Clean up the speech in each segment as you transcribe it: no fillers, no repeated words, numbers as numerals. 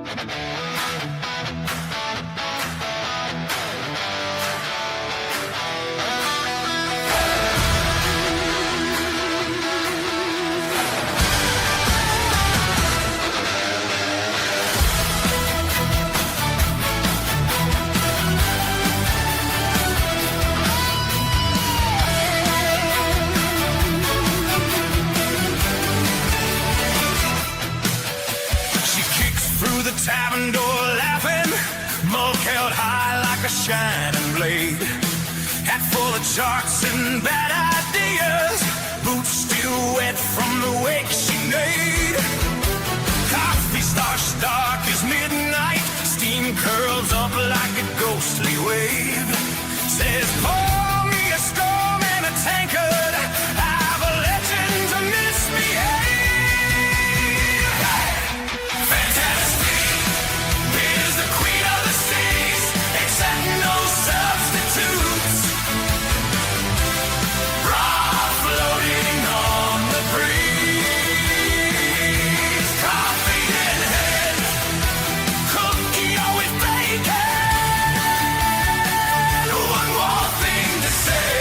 She kicks through the tavern door laughing, mug held high like a shining blade. Hat full of charts and bad ideas, boots still wet from the wake she made. Coffee starts dark as midnight, steam curls up like a ghostly wave. Says, pour me a storm and a tankard, I've a legend to misbehave. Fantastic is the queen of the seas, accept no substitutes. Raw floating on the breeze, coffee in hand, cookie with bacon. One more thing to say,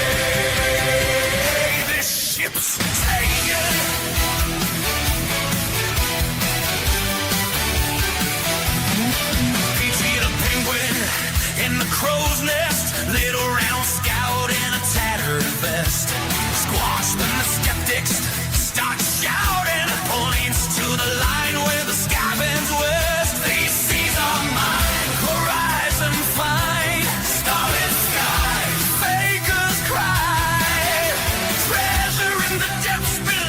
this ship's taken. Peachy the penguin in the crow's nest, little round scout in a tattered vest. Squash them the skeptics, start shouting, points to the line where the sky bends west. These seas are mine, horizon fine, starlit sky, fakers cry, treasure in the depths below.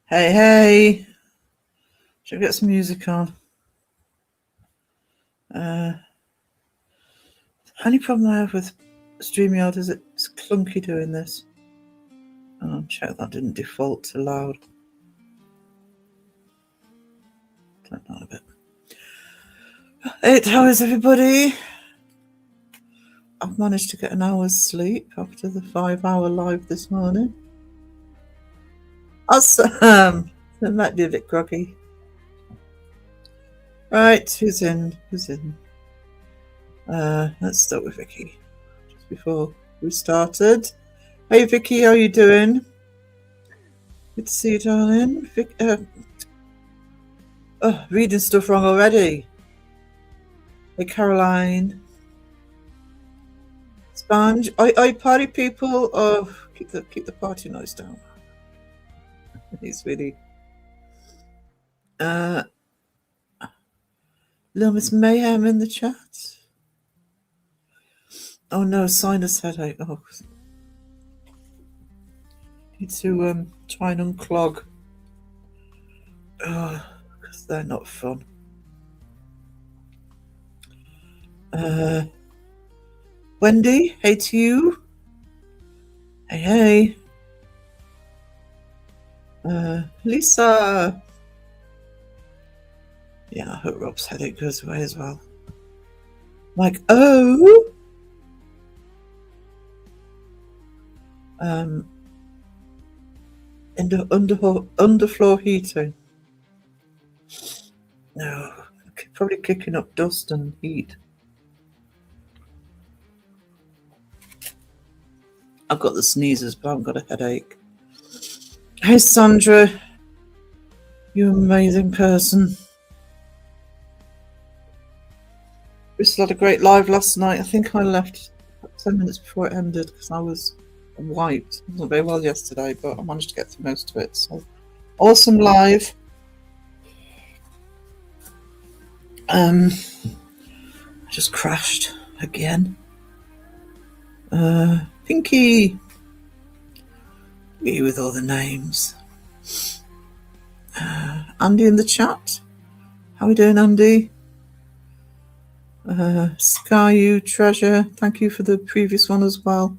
Hey, hey. Should we get some music on? Only problem I have with StreamYard is it's clunky doing this. Oh, check that didn't default to loud. Turn that a bit. How is everybody? I've managed to get an hour's sleep after the 5-hour live this morning. Awesome. That might be a bit groggy. Right, who's in? Let's start with Vicky. Just before we started. Hey Vicky, how you doing? Good to see you, darling. Reading stuff wrong already. Hey Caroline. Sponge. Oi, party people. Oh, keep the party noise down. He's really. Little Miss Mayhem in the chat. Oh no, sinus headache. Oh, need to try and unclog. Oh, because they're not fun. Wendy, hey to you. Hey. Lisa. Yeah, I hope Rob's headache goes away as well. Like, oh. Underfloor heating. No, probably kicking up dust and heat. I've got the sneezes, but I haven't got a headache. Hey, Sandra. You amazing person. We still had a great live last night. I think I left 10 minutes before it ended because I was wiped. I wasn't very well yesterday, but I managed to get through most of it. So awesome live. I just crashed again. Pinky. Me with all the names. Andy in the chat. How are we doing, Andy? Skyu Treasure. Thank you for the previous one as well.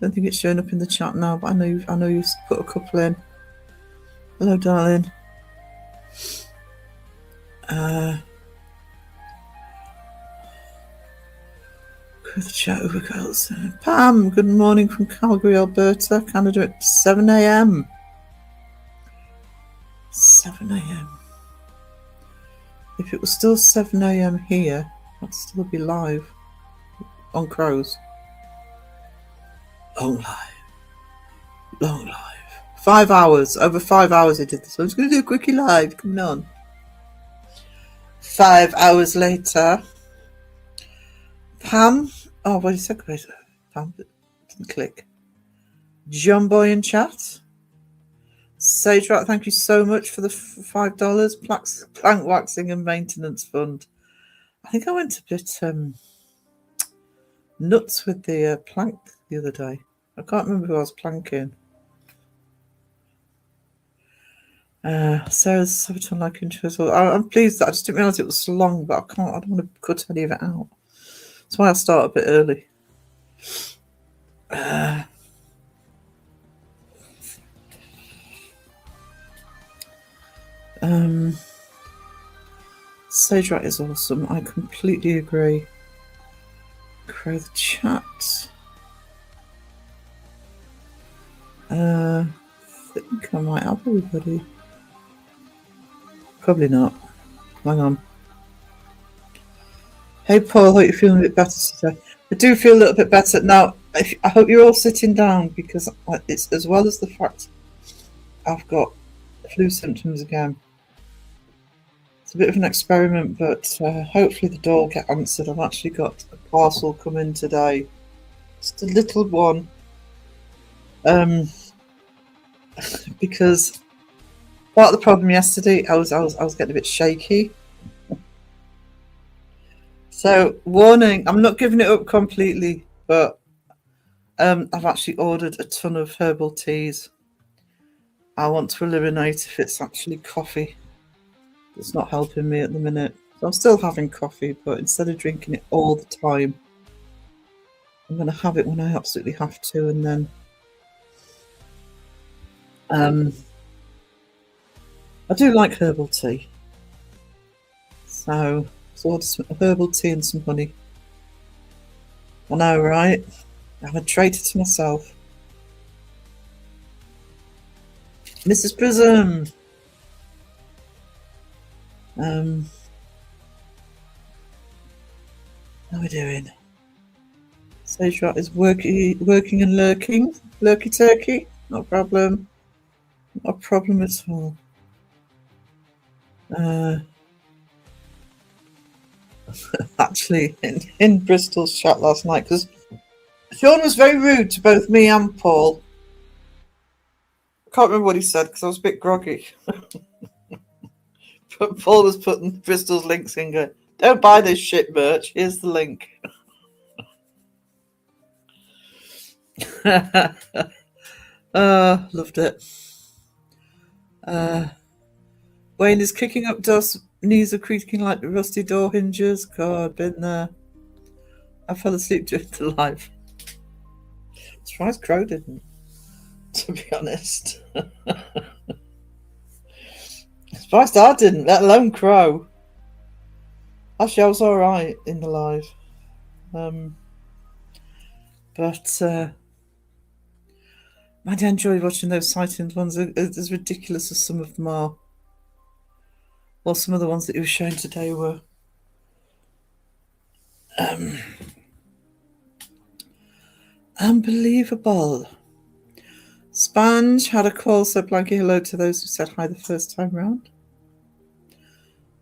Don't think it's showing up in the chat now, but I know you've put a couple in. Hello, darling. The chat over girls. Pam, good morning from Calgary, Alberta, Canada at 7 a.m. 7 a.m. If it was still 7 a.m. here, I'd still be live on Crows. Long live. 5 hours, over 5 hours I did this. I was going to do a quickie live, coming on. 5 hours later. Pam, oh, what did you say? Pam, didn't click. John Boy in chat. Sage Rat, thank you so much for the $5 plank waxing and maintenance fund. I think I went a bit nuts with the plank the other day. I can't remember who I was planking. Sarah's Sabaton like interest. I'm pleased that I just didn't realise it was so long, but I don't want to cut any of it out. That's why I start a bit early. Sage Rat is awesome. I completely agree. Crow the chat. I think I might have everybody. Probably not. Hang on. Hey Paul, I hope you're feeling a bit better today. I do feel a little bit better now. I hope you're all sitting down because it's as well as the fact I've got flu symptoms again. It's a bit of an experiment, but hopefully the door will get answered. I've actually got a parcel coming today. Just a little one. Because part of the problem yesterday, I was getting a bit shaky. So warning, I'm not giving it up completely, but I've actually ordered a ton of herbal teas. I want to eliminate if it's actually coffee that's not helping me at the minute. So I'm still having coffee, but instead of drinking it all the time, I'm going to have it when I absolutely have to, and then I do like herbal tea. So let's order some herbal tea and some honey. I know, right? I'm a traitor to myself. Mrs. Prism! How are we doing? Sage Rat is working and lurking. Lurky turkey, not a problem. Not a problem at all. Actually, in Bristol's chat last night, because Sean was very rude to both me and Paul. I can't remember what he said because I was a bit groggy. But Paul was putting Bristol's links in, going, "Don't buy this shit merch. Here's the link." Loved it. Wayne is kicking up dust. Knees are creaking like the rusty door hinges. God, been there. I fell asleep during the live. Surprised Crow didn't, to be honest. Surprised I didn't, let alone Crow. Actually, I was alright in the live. But I do enjoy watching those sightings ones. As ridiculous as some of them are. Well, some of the ones that you were showing today were unbelievable. Sponge had a call, so blanky hello to those who said hi the first time round.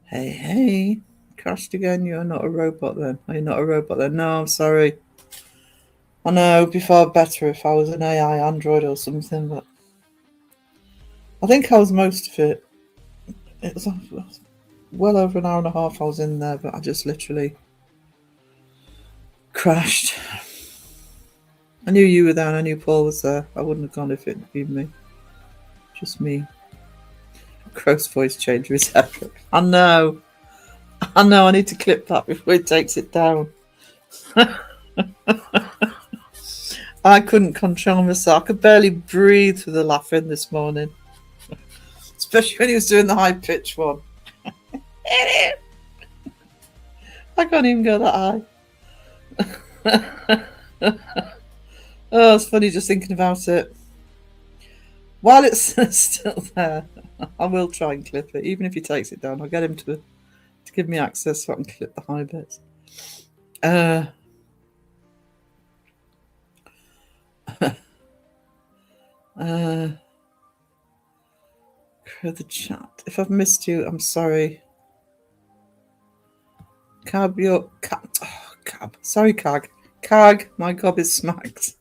Hey, crashed again. You're not a robot then. Are you not a robot then? No, I'm sorry. I know, it'd be far better if I was an AI android or something, but I think I was most of it. It was well over an hour and a half I was in there, but I just literally crashed. I knew you were there and I knew Paul was there. I wouldn't have gone if it had been me. Just me. Crow's voice changer is epic. I know. I need to clip that before it takes it down. I couldn't control myself. I could barely breathe with the laughing this morning. Especially when he was doing the high pitch one. I can't even go that high. Oh, it's funny just thinking about it. While it's still there, I will try and clip it. Even if he takes it down, I'll get him to give me access so I can clip the high bits. The chat. If I've missed you, I'm sorry. Cab, your cab. Oh, cab. Sorry, Cag. Cag, my gob is smacked.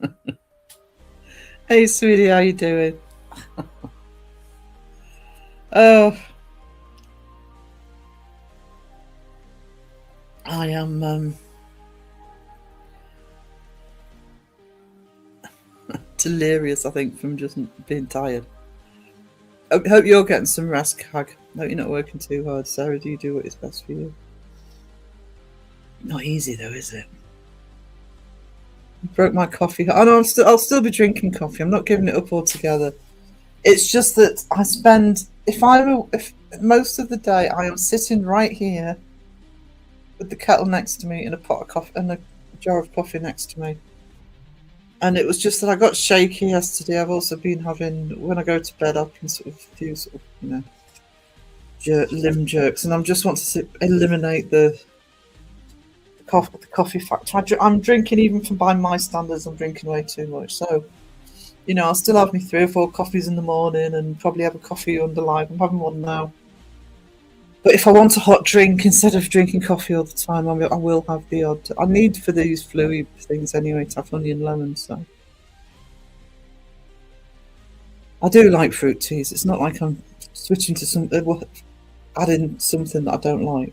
Hey, sweetie, how you doing? Oh, I am delirious, I think, from just being tired. I hope you're getting some rest, Cag. I hope you're not working too hard. Sarah, do you do what is best for you? Not easy though, is it? Broke my coffee. Oh no, I'll still be drinking coffee. I'm not giving it up altogether. It's just that I spend if most of the day I am sitting right here with the kettle next to me and a pot of coffee and a jar of coffee next to me. And it was just that I got shaky yesterday. I've also been having, when I go to bed, I've been sort of a few sort of, limb jerks, and I just want to eliminate the coffee factor. I'm drinking, even by my standards, I'm drinking way too much. So, I'll still have me 3 or 4 coffees in the morning and probably have a coffee under live. I'm having one now. But if I want a hot drink, instead of drinking coffee all the time, I will have the odd. I need for these fluey things anyway to have honey and lemon. So I do like fruit teas. It's not like I'm switching to adding something that I don't like.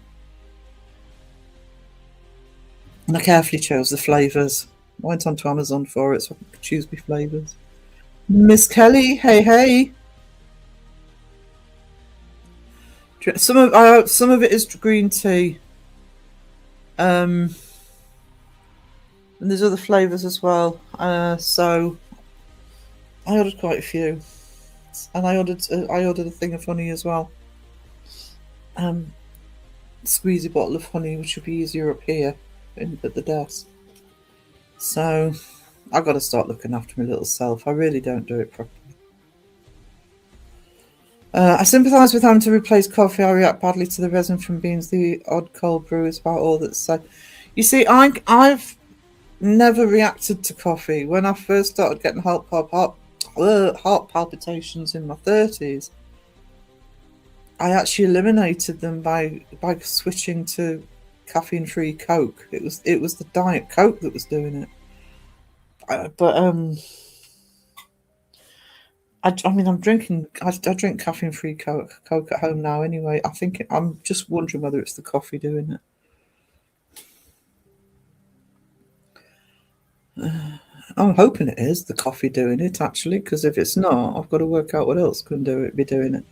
And I carefully chose the flavours. I went onto Amazon for it so I could choose my flavours. Miss Kelly, hey. Some of it is green tea. And there's other flavours as well. So I ordered quite a few, and I ordered a thing of honey as well. Squeeze a bottle of honey, which would be easier up here at the desk. So I've got to start looking after my little self. I really don't do it properly. I sympathise with having to replace coffee. I react badly to the resin from beans. The odd cold brew is about all that's said. You see, I've never reacted to coffee. When I first started getting heart palpitations in my 30s, I actually eliminated them by switching to caffeine-free Coke. It was the Diet Coke that was doing it. I mean, I drink caffeine-free Coke at home now anyway. I'm just wondering whether it's the coffee doing it. I'm hoping it is the coffee doing it, actually, because if it's not, I've got to work out what else can be doing it.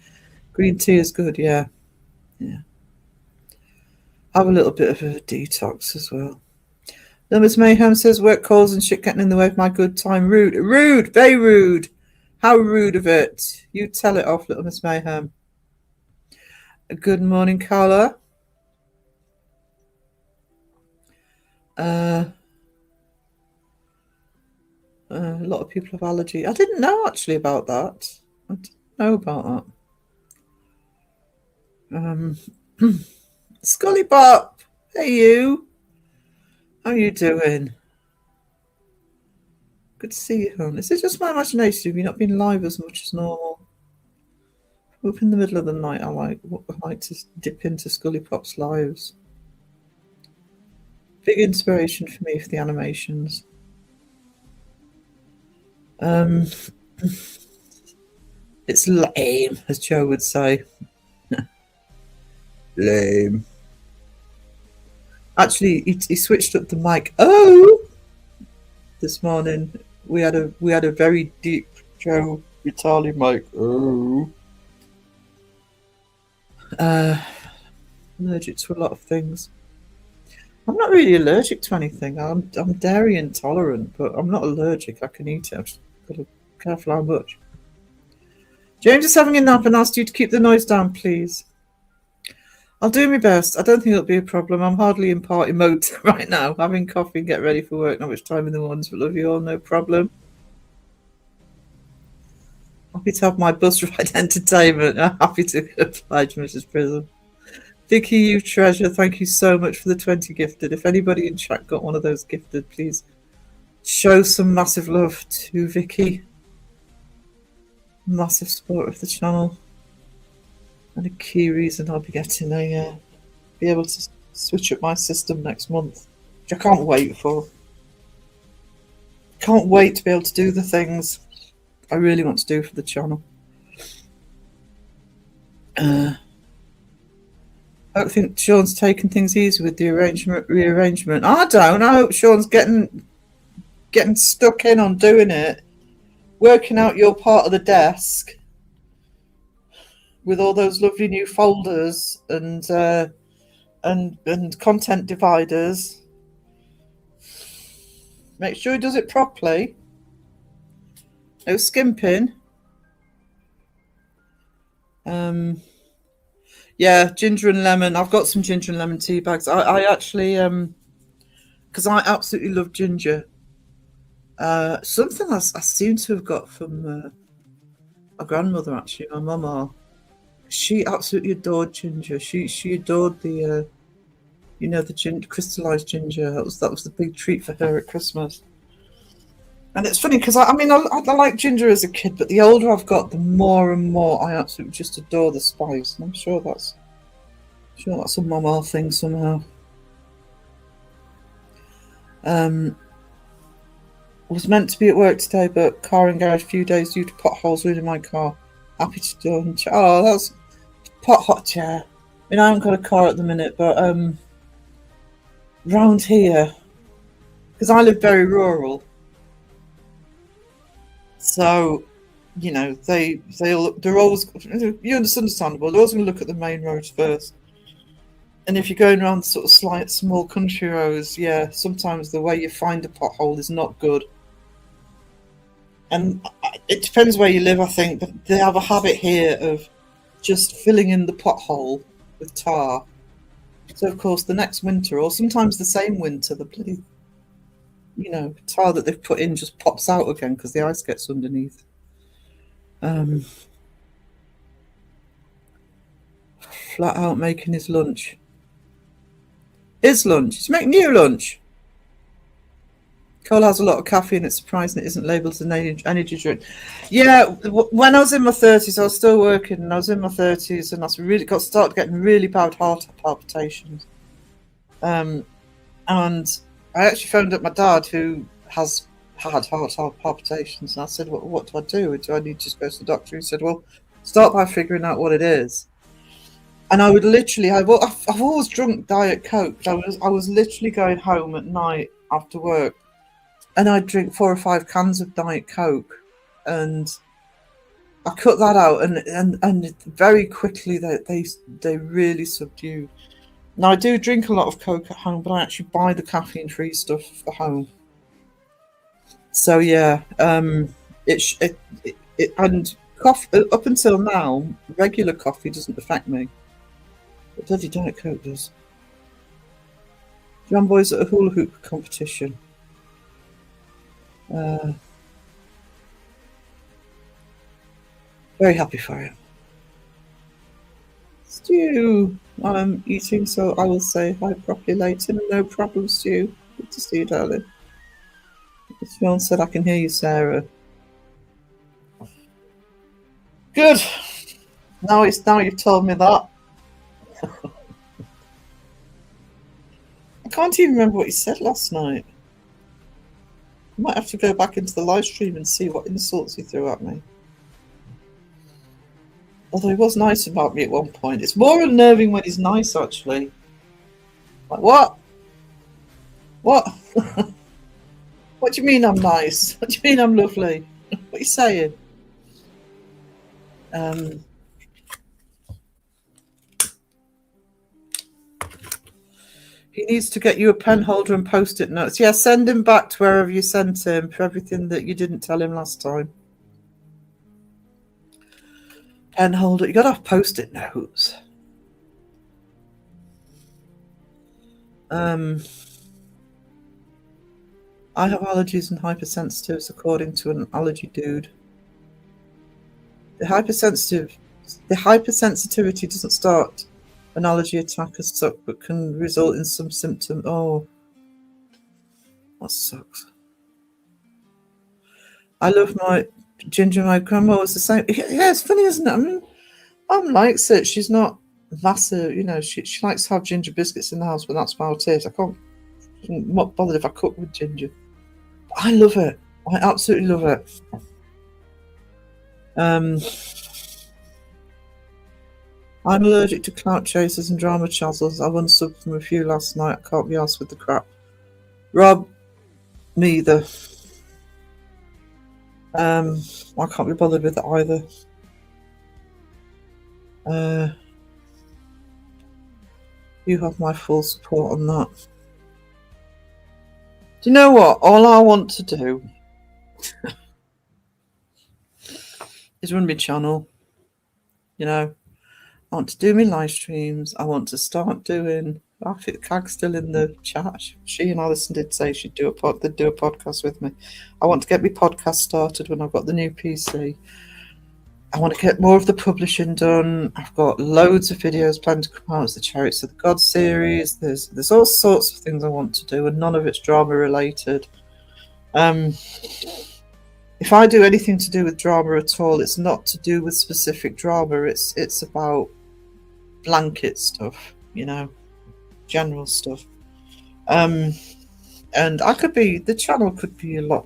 Green tea is good, yeah. Have a little bit of a detox as well. Miss Mayhem says, work calls and shit getting in the way of my good time. Rude, very rude. How rude of it. You tell it off, little Miss Mayhem. Good morning, Carla. A lot of people have allergy. I didn't know actually about that. I didn't know about that. Scully Bop, hey you. How you doing? Good to see you, hon. Is it just my imagination? Have you not been live as much as normal? Up in the middle of the night, I like to dip into Scully Pop's lives. Big inspiration for me for the animations. It's lame, as Joe would say. Lame. Actually, he switched up the mic. Oh, this morning we had a very deep Joe Vitale mic. Oh, allergic to a lot of things. I'm not really allergic to anything. I'm dairy intolerant, but I'm not allergic. I can eat it. I've just got to be careful how much. James is having a nap and asked you to keep the noise down, please. I'll do my best. I don't think it'll be a problem. I'm hardly in party mode right now. Having coffee and get ready for work. Not much time in the mornings, but love you all, no problem. Happy to have my bus ride entertainment. Happy to oblige Mrs. Prism. Vicky, you treasure. Thank you so much for the 20 gifted. If anybody in chat got one of those gifted, please show some massive love to Vicky. Massive support of the channel. And a key reason I'll be getting be able to switch up my system next month, which I can't wait for. Can't wait to be able to do the things I really want to do for the channel. I don't think Sean's taking things easy with the rearrangement. I don't. I hope Sean's getting stuck in on doing it, working out your part of the desk with all those lovely new folders and content dividers. Make sure he does it properly. No skimping. Yeah, ginger and lemon. I've got some ginger and lemon tea bags. I actually because I absolutely love ginger. Something I seem to have got from my grandmother, actually, my mama. She absolutely adored ginger. She adored the the crystallized ginger. That was the big treat for her at Christmas. And it's funny because I like ginger as a kid, but the older I've got, the more and more I absolutely just adore the spice. And I'm sure that's a mama thing somehow. Was meant to be at work today, but car in garage a few days due to potholes ruining my car. Happy to do. Oh, that's hot. Yeah. I mean, I haven't got a car at the minute, but round here, because I live very rural, so you know, they're always, you understandable, they're always going to look at the main roads first. And if you're going around sort of slight small country roads, yeah, sometimes the way you find a pothole is not good. And it depends where you live, I think, but they have a habit here of just filling in the pothole with tar. So of course the next winter, or sometimes the same winter, the bloody, you know, tar that they've put in just pops out again because the ice gets underneath. Flat out making his lunch. His lunch. He's making new lunch. Cola has a lot of caffeine. It's surprising it isn't labelled as an energy drink. Yeah, when I was in my 30s, I was still working, and I was in my 30s, and I really started getting really bad heart palpitations. And I actually phoned up my dad, who has had heart palpitations, and I said, "What do I do? Do I need to just go to the doctor?" He said, "Well, start by figuring out what it is." And I would literally, I've always drunk Diet Coke. But I was literally going home at night after work, and I'd drink 4 or 5 cans of Diet Coke, and I cut that out, and very quickly they really subdued. Now I do drink a lot of Coke at home, but I actually buy the caffeine-free stuff for home. So yeah, and coffee up until now, regular coffee doesn't affect me. But bloody Diet Coke does. John Boy's at a hula hoop competition. Very happy for him. Stu, I'm eating, so I will say hi properly later. No problem, Stu. Good to see you, darling. John said I can hear you, Sarah. Good. Now you've told me that. I can't even remember what he said last night. I might have to go back into the live stream and see what insults he threw at me. Although he was nice about me at one point. It's more unnerving when he's nice, actually. Like, what? What? What do you mean I'm nice? What do you mean I'm lovely? What are you saying? He needs to get you a pen holder and post-it notes. Yeah, send him back to wherever you sent him for everything that you didn't tell him last time. Pen holder. You got to have post-it notes. I have allergies and hypersensitives, according to an allergy dude. The hypersensitivity doesn't start an allergy attack as such, but can result in some symptom. Oh, that sucks. I love my ginger. My grandma was the same. Yeah, it's funny, isn't it? I mean, Mum likes it. She's not massive, you know. She likes to have ginger biscuits in the house, but that's about it. I'm not bothered if I cook with ginger. But I love it. I absolutely love it. I'm allergic to clout chasers and drama channels. I unsubbed from a few last night. I can't be arsed with the crap. Rob, neither. I can't be bothered with it either. You have my full support on that. Do you know what? All I want to do is run my channel. You know, I want to do my live streams. I want to start doing. I think Cag's still in the chat. She and Alison did say they'd do a podcast with me. I want to get my podcast started when I've got the new PC. I want to get more of the publishing done. I've got loads of videos planned to come out as the Chariots of the God series. There's all sorts of things I want to do, and none of it's drama related. If I do anything to do with drama at all, it's not to do with specific drama. It's about blanket stuff, you know, general stuff. And the channel could be a lot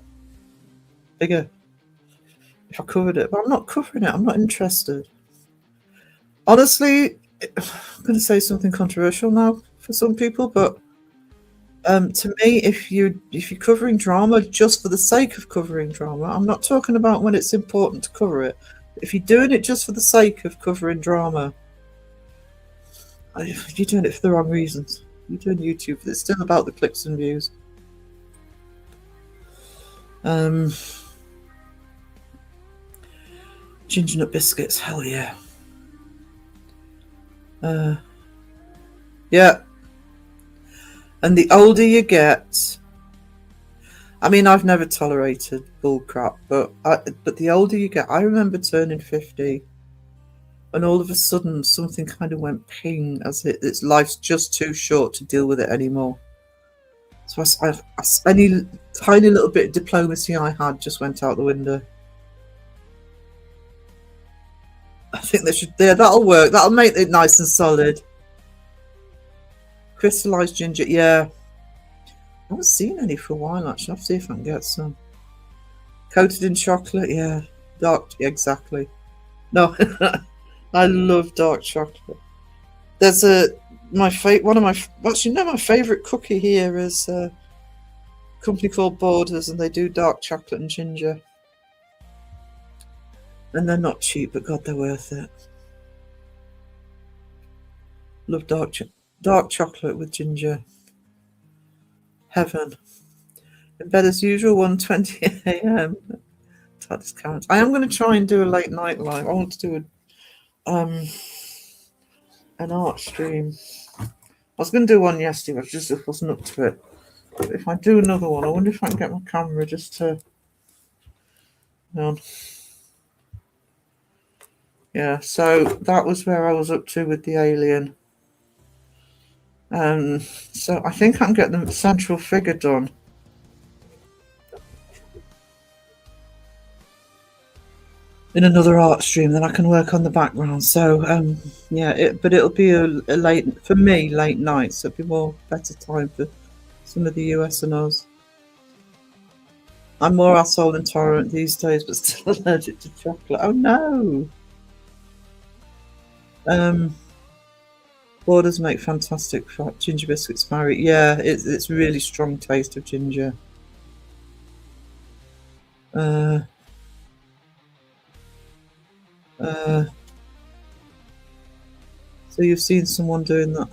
bigger if I covered it, but I'm not covering it. I'm not interested. Honestly, I'm going to say something controversial now for some people, but To me, if you're covering drama just for the sake of covering drama, I'm not talking about when it's important to cover it. If you're doing it just for the sake of covering drama, you're doing it for the wrong reasons. You're doing YouTube. It's still about the clicks and views. Ginger nut biscuits, hell yeah. Yeah. And the older you get, I mean, I've never tolerated bull crap, but the older you get, I remember turning 50, and all of a sudden something kind of went ping, as its life's just too short to deal with it anymore. So any tiny little bit of diplomacy I had just went out the window. I think they should. Yeah, that'll work. That'll make it nice and solid. Crystallized ginger, yeah. I haven't seen any for a while actually. I'll see if I can get some. Coated in chocolate, yeah. Dark, exactly. No, I love dark chocolate. There's my favorite cookie here is a company called Borders, and they do dark chocolate and ginger. And they're not cheap, but God, they're worth it. Love dark chocolate with ginger. Heaven. In bed as usual, 1:20 a.m. Discount. I am going to try and do a late night live. I want to do an art stream. I was going to do one yesterday, but I just wasn't up to it. But if I do another one, I wonder if I can get my camera just to. Yeah, so that was where I was up to with the alien. So I think I can get the central figure done. In another art stream, then I can work on the background. So yeah, but it'll be a late for me, late night. So it'll be better time for some of the US and us. I'm more alcohol intolerant these days, but still allergic to chocolate. Oh no! Borders make fantastic ginger biscuits, Mary. Yeah, it's really strong taste of ginger. So you've seen someone doing that?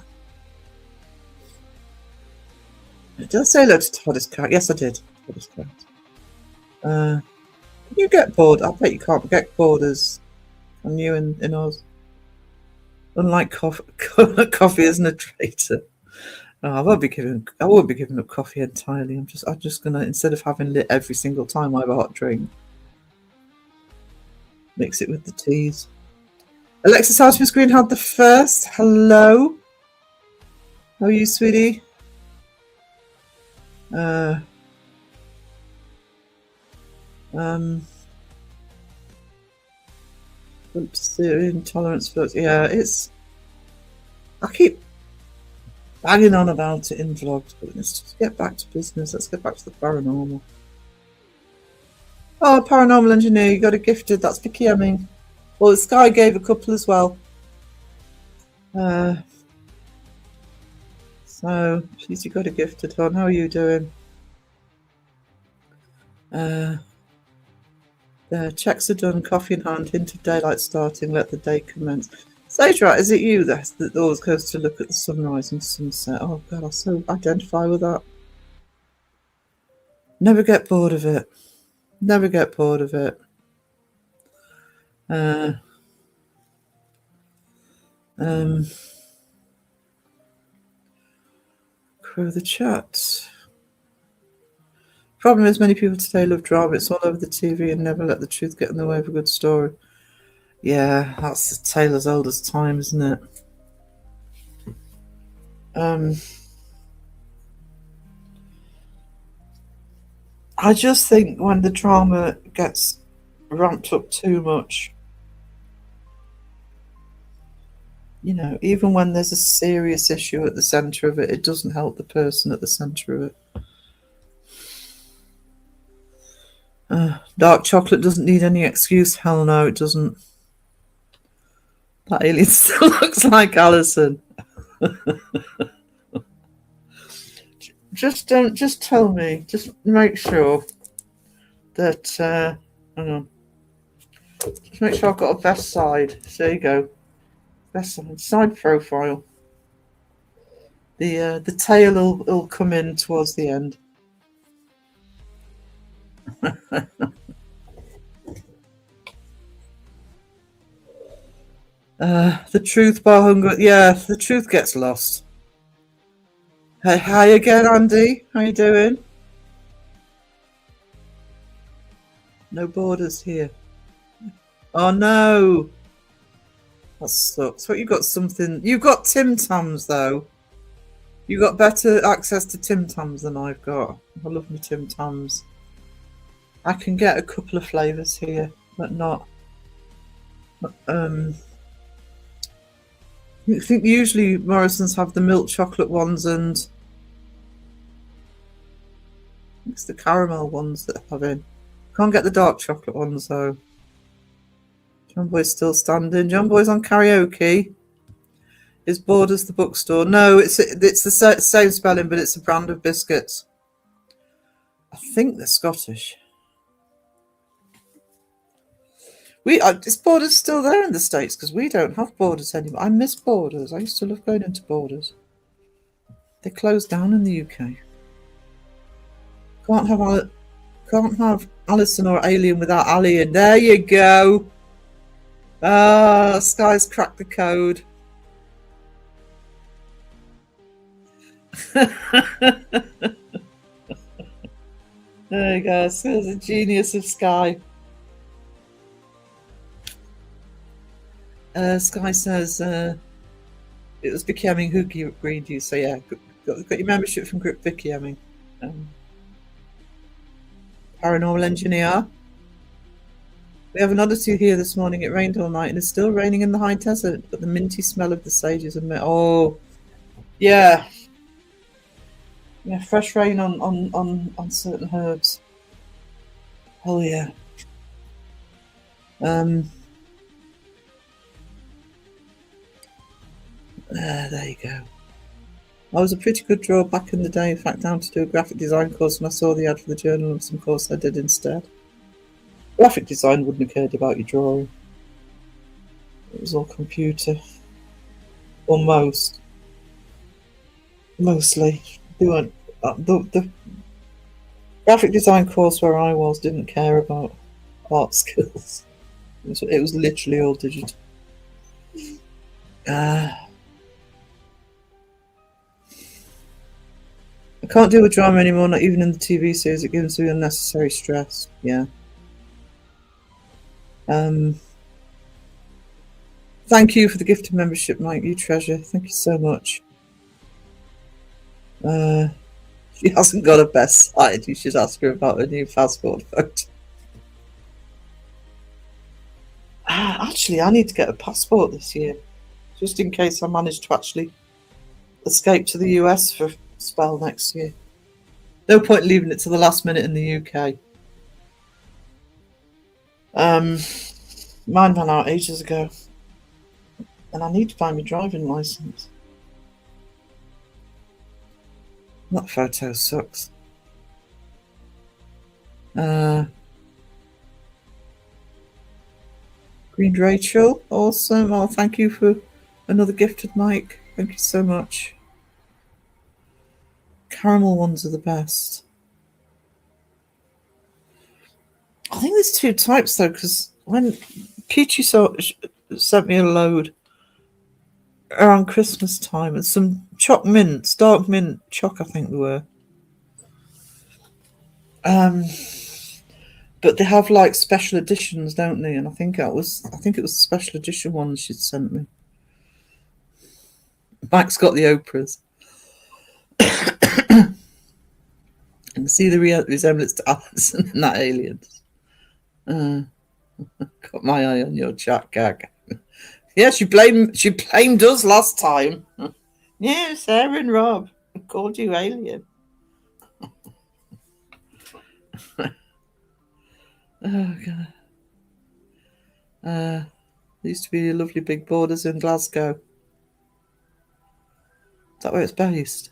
Did I say hello to Todd's cat? Yes, I did. Todd's cat. Can you get bored? I bet you can't get Borders. And you in Oz. Unlike coffee isn't a traitor. No, I won't be giving up coffee entirely. I'm just gonna, instead of having lit every single time I have a hot drink, mix it with the teas. Alexis Artemis Green had the first. Hello. How are you, sweetie? Intolerance for, yeah, I keep banging on about it in vlogs, but let's just get back to business. Let's get back to the paranormal. Oh, paranormal engineer, you got a gifted. That's Vicky Hemming. Well, Sky gave a couple as well. So please, you got a gifted one. How are you doing? The checks are done, coffee in hand, hint of daylight starting, let the day commence. Sage Rat, is it you that always goes to look at the sunrise and sunset? Oh God, I so identify with that. Never get bored of it. Never get bored of it. Crew the chat. Problem is, many people today love drama. It's all over the TV and never let the truth get in the way of a good story. Yeah, that's the tale as old as time, isn't it? I just think when the drama gets ramped up too much, you know, even when there's a serious issue at the centre of it, it doesn't help the person at the centre of it. Dark chocolate doesn't need any excuse. Hell no, it doesn't. That alien still looks like Alison. Just tell me. Just make sure that. Hang on. Just make sure I've got a best side. There you go. Best side profile. The tail will come in towards the end. The truth bar hunger. Yeah, the truth gets lost. Hey, hi again, Andy. How you doing? No borders here. Oh no, that sucks. What you got? Something you got Tim Tams though. You got better access to Tim Tams than I've got. I love my Tim Tams. I can get a couple of flavours here, but not. I think usually Morrison's have the milk chocolate ones and it's the caramel ones that have in. Can't get the dark chocolate ones though. John Boy's still standing. John Boy's on karaoke. Is Borders the bookstore? No, it's the same spelling, but it's a brand of biscuits. I think they're Scottish. Is Borders still there in the States? Because we don't have Borders anymore. I miss Borders. I used to love going into Borders. They closed down in the UK. Can't have Alison or Alien without Ali in. There you go. Ah, Sky's cracked the code. There you go. So there's a genius of Sky. Sky says it was Vicky Hemming who agreed you. So yeah, got your membership from Group Vicky Hemming. Paranormal Engineer. We have an oddity here this morning. It rained all night and it's still raining in the high desert, but the minty smell of the sages and oh, yeah. Yeah, fresh rain on certain herbs. Oh yeah. There you go. I was a pretty good drawer back in the day. In fact, down to do a graphic design course, and I saw the ad for the journalism course I did instead. Graphic design wouldn't have cared about your drawing. It was all computer. Or mostly. They weren't. The graphic design course where I was didn't care about art skills. It was literally all digital. I can't deal with drama anymore, not even in the TV series. It gives me unnecessary stress. Yeah. Thank you for the gifted membership, Mike. You treasure. Thank you so much. She hasn't got a best side. You should ask her about her new passport photo. Actually, I need to get a passport this year, just in case I manage to actually escape to the US for a spell next year. No point leaving it to the last minute in the UK. Mine ran out ages ago, and I need to find my driving license. That photo sucks. Green Rachel, awesome. Oh, thank you for another gifted mic. Thank you so much. Caramel ones are the best. I think there's two types though, because when Peachy sent me a load around Christmas time and some choc mints, dark mint choc, I think they were. But they have like special editions, don't they? And I think it was the special edition one she'd sent me. Mike's got the Oprahs. I can see the resemblance to Alison and that Aliens. Got my eye on your chat, gag. Yeah, she blamed us last time. Yeah, Sarah and Rob called you alien. Oh god. There used to be lovely big Borders in Glasgow. Is that where it's based?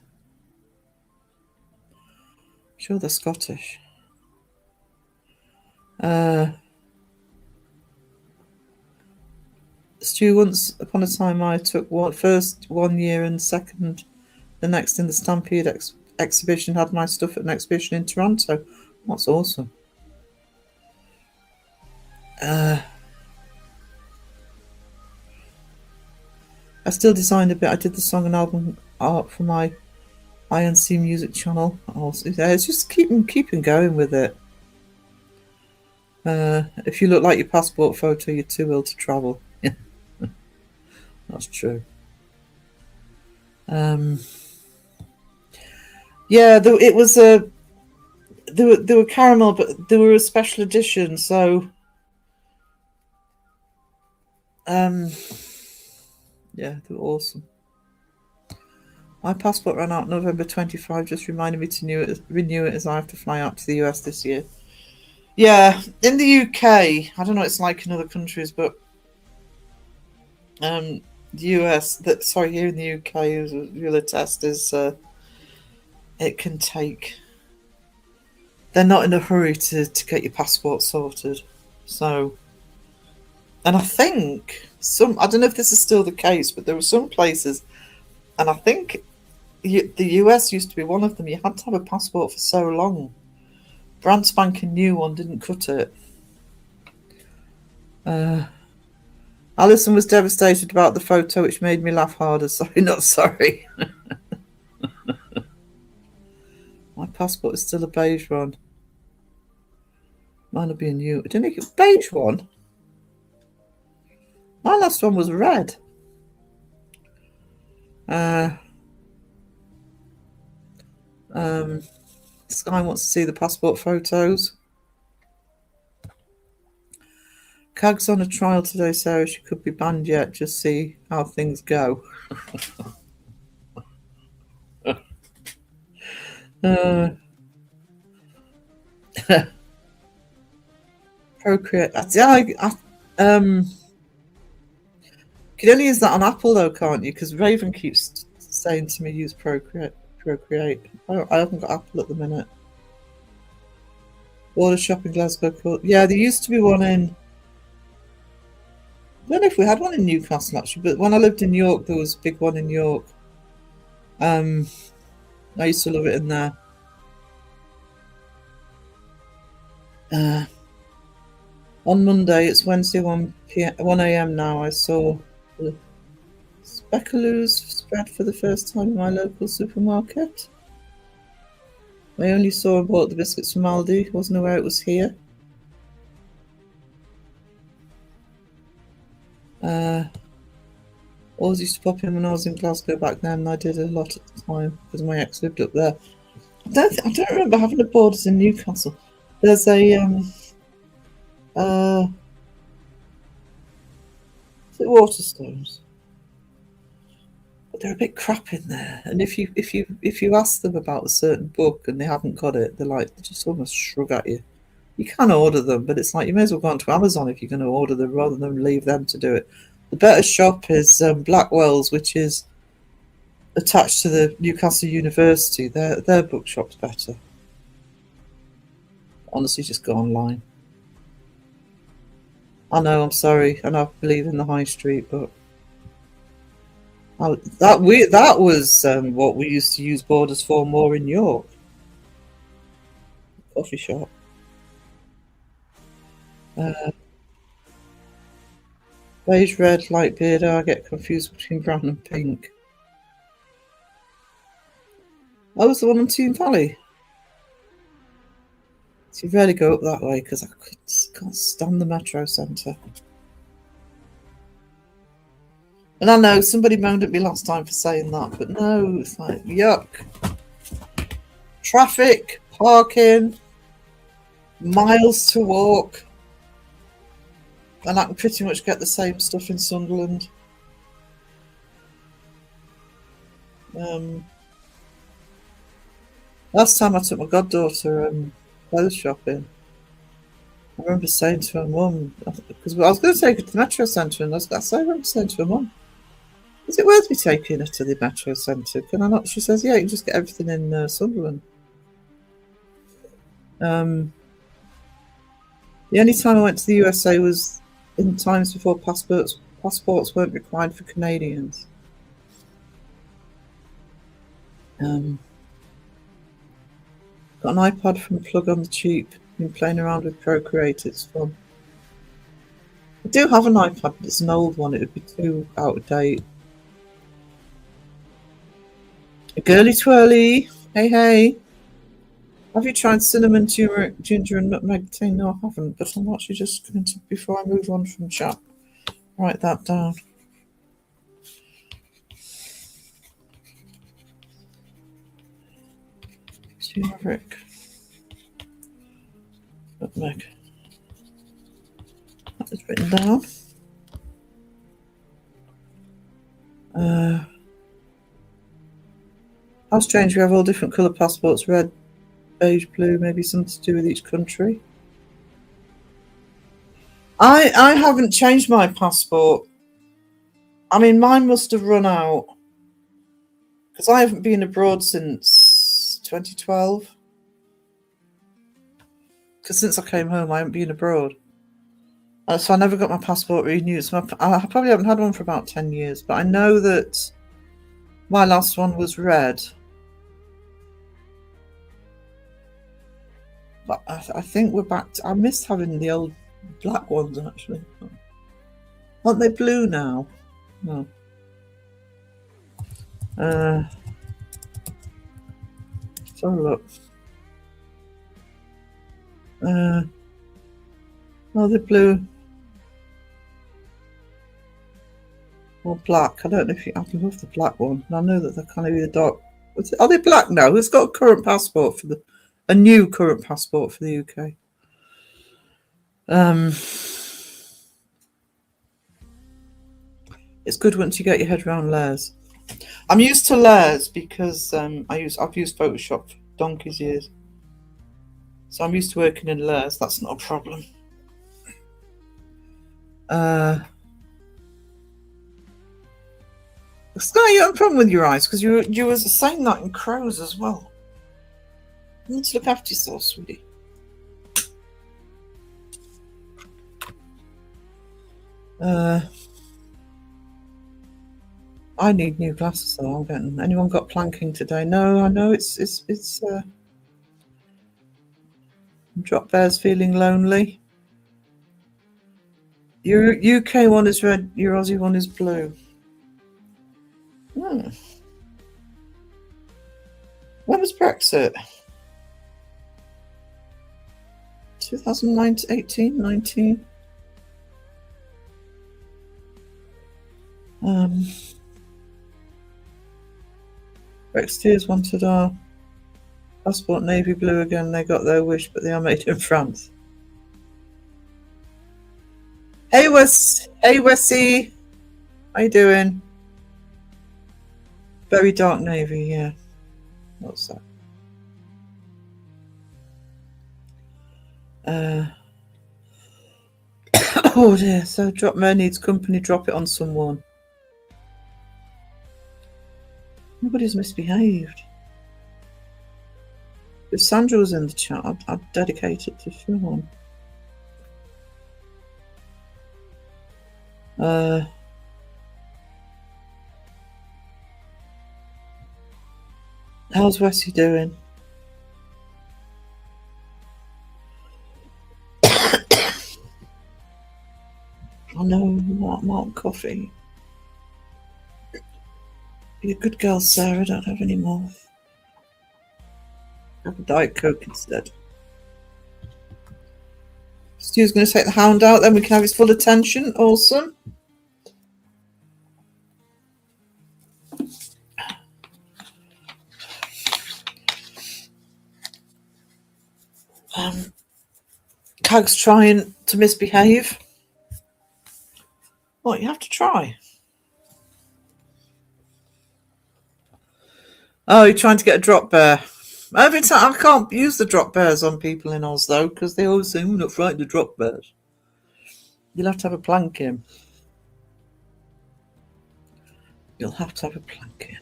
Sure, they're Scottish. Stu, once upon a time I took first 1 year and second the next in the Stampede exhibition, had my stuff at an exhibition in Toronto. That's awesome. I still designed a bit. I did the song and album art for my INC music channel. Also, it's just keeping going with it. If you look like your passport photo, you're too ill to travel. That's true. Yeah, it was a. There were caramel, but they were a special edition. So, yeah, they were awesome. My passport ran out November 25. Just reminded me to renew it as I have to fly out to the US this year. Yeah, in the UK, I don't know what it's like in other countries, but the US, here in the UK, the test is it can take. They're not in a hurry to get your passport sorted, so. And I think I don't know if this is still the case, but there were some places, and I think the US used to be one of them. You had to have a passport for so long. Brand spanking new one didn't cut it. Alison was devastated about the photo, which made me laugh harder. Sorry, not sorry. My passport is still a beige one. Mine will be a new. Didn't it get a beige one? My last one was red. Sky wants to see the passport photos. Cag's on a trial today, Sarah. She could be banned yet. Just see how things go. Procreate. You can only use that on Apple though, can't you? Because Raven keeps saying to me, use Procreate. I haven't got Apple at the minute. Border shop in Glasgow. Yeah, there used to be one in. I don't know if we had one in Newcastle actually, but when I lived in York, there was a big one in York. I used to love it in there. On Monday, it's Wednesday, 1 a.m. now. I saw the Speckaloos spread for the first time in my local supermarket. I only saw and bought the biscuits from Aldi. Wasn't aware it was here. Always used to pop in when I was in Glasgow back then, and I did a lot at the time because my ex lived up there. I don't remember having a Borders in Newcastle. There's a is it Waterstones? But they're a bit crap in there. And if you ask them about a certain book and they haven't got it, they just almost shrug at you. You can order them, but it's like you may as well go onto Amazon if you're going to order them rather than leave them to do it. The better shop is Blackwell's, which is attached to the Newcastle University. Their bookshop's better. Honestly, just go online. I know, I'm sorry, and I believe in the high street, but that was what we used to use Borders for more in York. Coffee shop. Beige, red, light beard. I get confused between brown and pink. I was the one on Team Valley. So you rarely go up that way because I can't stand the Metro Centre. And I know somebody moaned at me last time for saying that, but no, it's like yuck. Traffic, parking, miles to walk. And I can pretty much get the same stuff in Sunderland. Last time I took my goddaughter clothes shopping, I remember saying to her mum, because I was going to take her to the Metro Centre, and I remember saying to her mum, is it worth me taking her to the Metro Centre? Can I not? She says, yeah, you can just get everything in Sunderland. The only time I went to the USA was in times before passports weren't required for Canadians. Got an iPad from Plug on the Cheap. Been playing around with Procreate, it's fun. I do have an iPad, but it's an old one, it would be too out of date. A girly twirly, hey hey. Have you tried cinnamon, turmeric, ginger and nutmeg tea? No, I haven't, but I'm actually just going to, before I move on from chat, write that down. Turmeric, nutmeg. That is written down. How strange, we have all different colour passports, red, beige, blue, maybe something to do with each country. I haven't changed my passport. I mean, mine must have run out because I haven't been abroad since 2012. Because since I came home, I haven't been abroad. So I never got my passport renewed. So I probably haven't had one for about 10 years. But I know that my last one was red. But I think we're back to... I missed having the old black ones, actually. Aren't they blue now? No. Let's have a look. Oh, they're blue. Or black. I don't know if you... I love the black one. And I know that they're kind of either dark... Are they black now? Who's got a current passport for the... A new current passport for the UK? It's good once you get your head around layers. I'm used to layers because I've used Photoshop for donkey's years. So I'm used to working in layers. That's not a problem. Sky, you have a problem with your eyes because you were saying that in crows as well. You need to look after yourself, sweetie. I need new glasses though. I'm getting. Anyone got planking today? No, I know it's. Drop Bear's feeling lonely. Your UK one is red. Your Aussie one is blue. Hmm. When was Brexit? 2019, 18, 19. Brexiteers wanted our passport navy blue again. They got their wish, but they are made in France. Hey Wessie, how you doing? Very dark navy, yeah. What's that? Oh dear. So Dropmare needs company. Drop it on someone. Nobody's misbehaved. If Sandra was in the chat, I'd dedicate it to Phil. How's Wessie doing? I know, Mark coffee. Be a good girl, Sarah. Don't have any more. Have a Diet Coke instead. Stu's going to take the hound out, then we can have his full attention. Awesome. Cag's trying to misbehave. What, you have to try? Oh, you're trying to get a drop bear. Every time I can't use the drop bears on people in Oz though, because they always say we're not frightened of drop bears. You'll have to have a plank in. You'll have to have a plank in.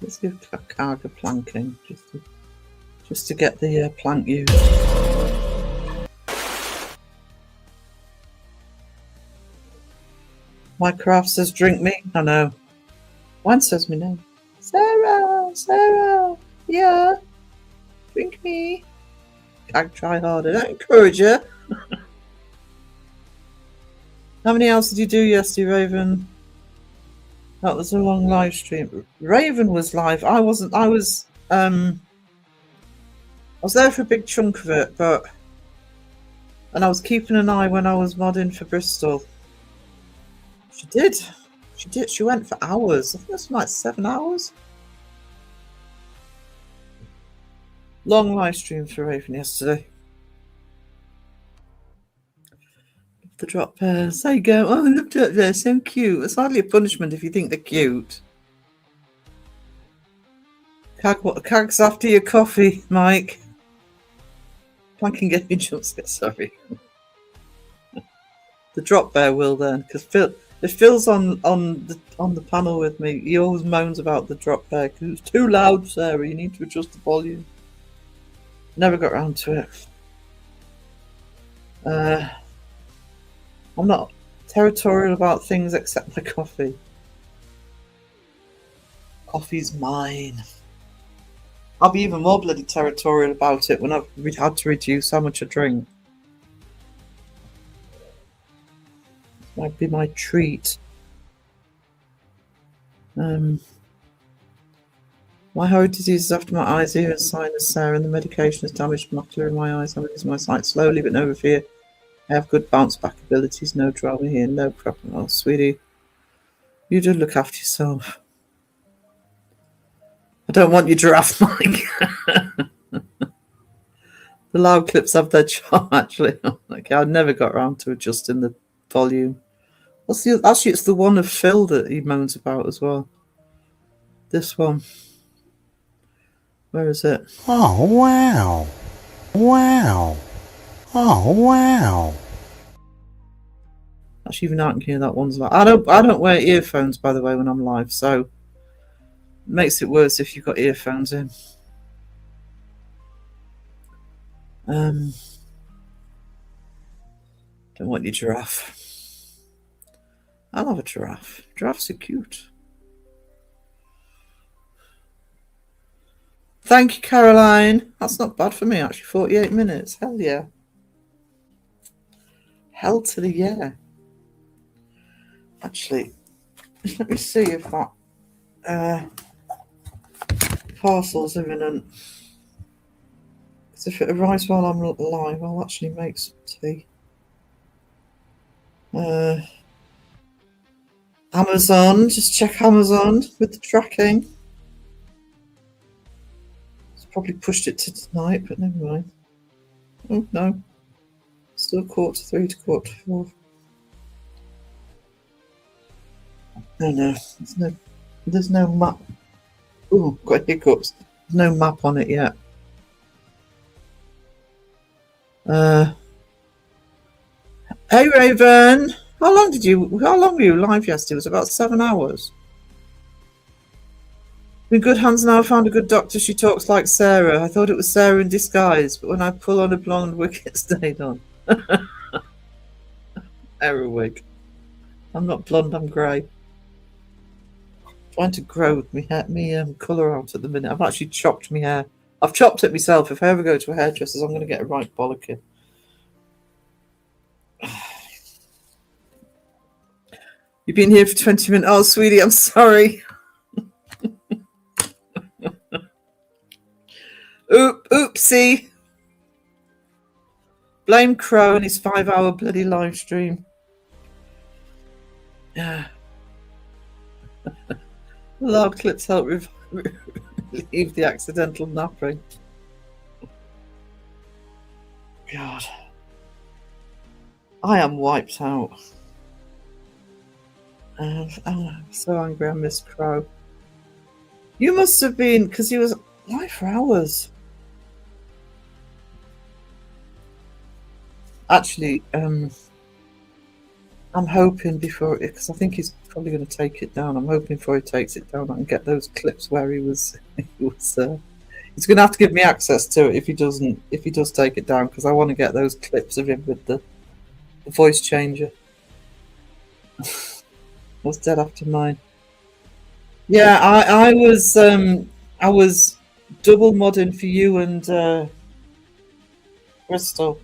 Let's give Cag a planking. just to get the plank used. Minecraft says drink me. I know. One says me name. Sarah, yeah, drink me. I try harder. I encourage you. How many hours did you do yesterday, Raven? That was a long live stream. Raven was live. I wasn't. I was there for a big chunk of it, and I was keeping an eye when I was modding for Bristol. She did. She went for hours. I think it was like 7 hours. Long live stream for Raven yesterday. The drop bears. There you go. Oh, look at they're so cute. It's hardly a punishment if you think they're cute. Cag's after your coffee, Mike. Planking get me jump scare, sorry. The drop bear will then, because if Phil's on the panel with me, he always moans about the drop bear because it's too loud, Sarah. You need to adjust the volume. Never got round to it. I'm not territorial about things except my coffee. Coffee's mine. I'll be even more bloody territorial about it when I've had to reduce how much I drink. This might be my treat. My heart disease is after my eyes, ear and sinus, Sarah, and the medication has damaged macular in my eyes. I'm losing my sight slowly, but no fear. I have good bounce back abilities, no drama here, no problem. Oh, sweetie, you do look after yourself. I don't want your giraffe, Mike. The loud clips have their charm, actually. Like, I never got around to adjusting the volume. Actually, it's the one of Phil that he moans about as well. This one. Where is it? Oh, wow. Wow. Oh, wow. Actually, even I can hear that one's like. I don't wear earphones, by the way, when I'm live, so it makes it worse if you've got earphones in. Don't want your giraffe. I love a giraffe. Giraffes are cute. Thank you, Caroline. That's not bad for me, actually. 48 minutes. Hell yeah. Hell to the yeah. Actually, let me see if that parcel's imminent. Because if it arrives while I'm live, I'll actually make some tea. Amazon, just check Amazon with the tracking. It's probably pushed it to tonight, but never mind. Oh no, still 3:45 to 4:45. No, there's no map. Oh, got hiccups. There's no map on it yet. Hey Raven, how long were you live yesterday? It was about 7 hours. In good hands now. I found a good doctor. She talks like Sarah. I thought it was Sarah in disguise, but when I pull on a blonde wig, it stayed on. Error wig. I'm not blonde. I'm grey. Trying to grow me colour out at the minute. I've actually chopped my hair. I've chopped it myself. If I ever go to a hairdresser's, I'm going to get a right bollocking. You've been here for 20 minutes. Oh, sweetie, I'm sorry. Oopsie. Blame Crow and his 5-hour bloody live stream. Yeah. Loud clips help relieve the accidental napping. God. I am wiped out. I'm so angry I missed Crow. You must have been, because he was live for hours. Actually, I'm hoping because I think he's probably going to take it down. I'm hoping before he takes it down, I can get those clips where he was He's going to have to give me access to it if he doesn't. If he does take it down, because I want to get those clips of him with the voice changer. I was dead after mine. Yeah, I was double modding for you and Bristol.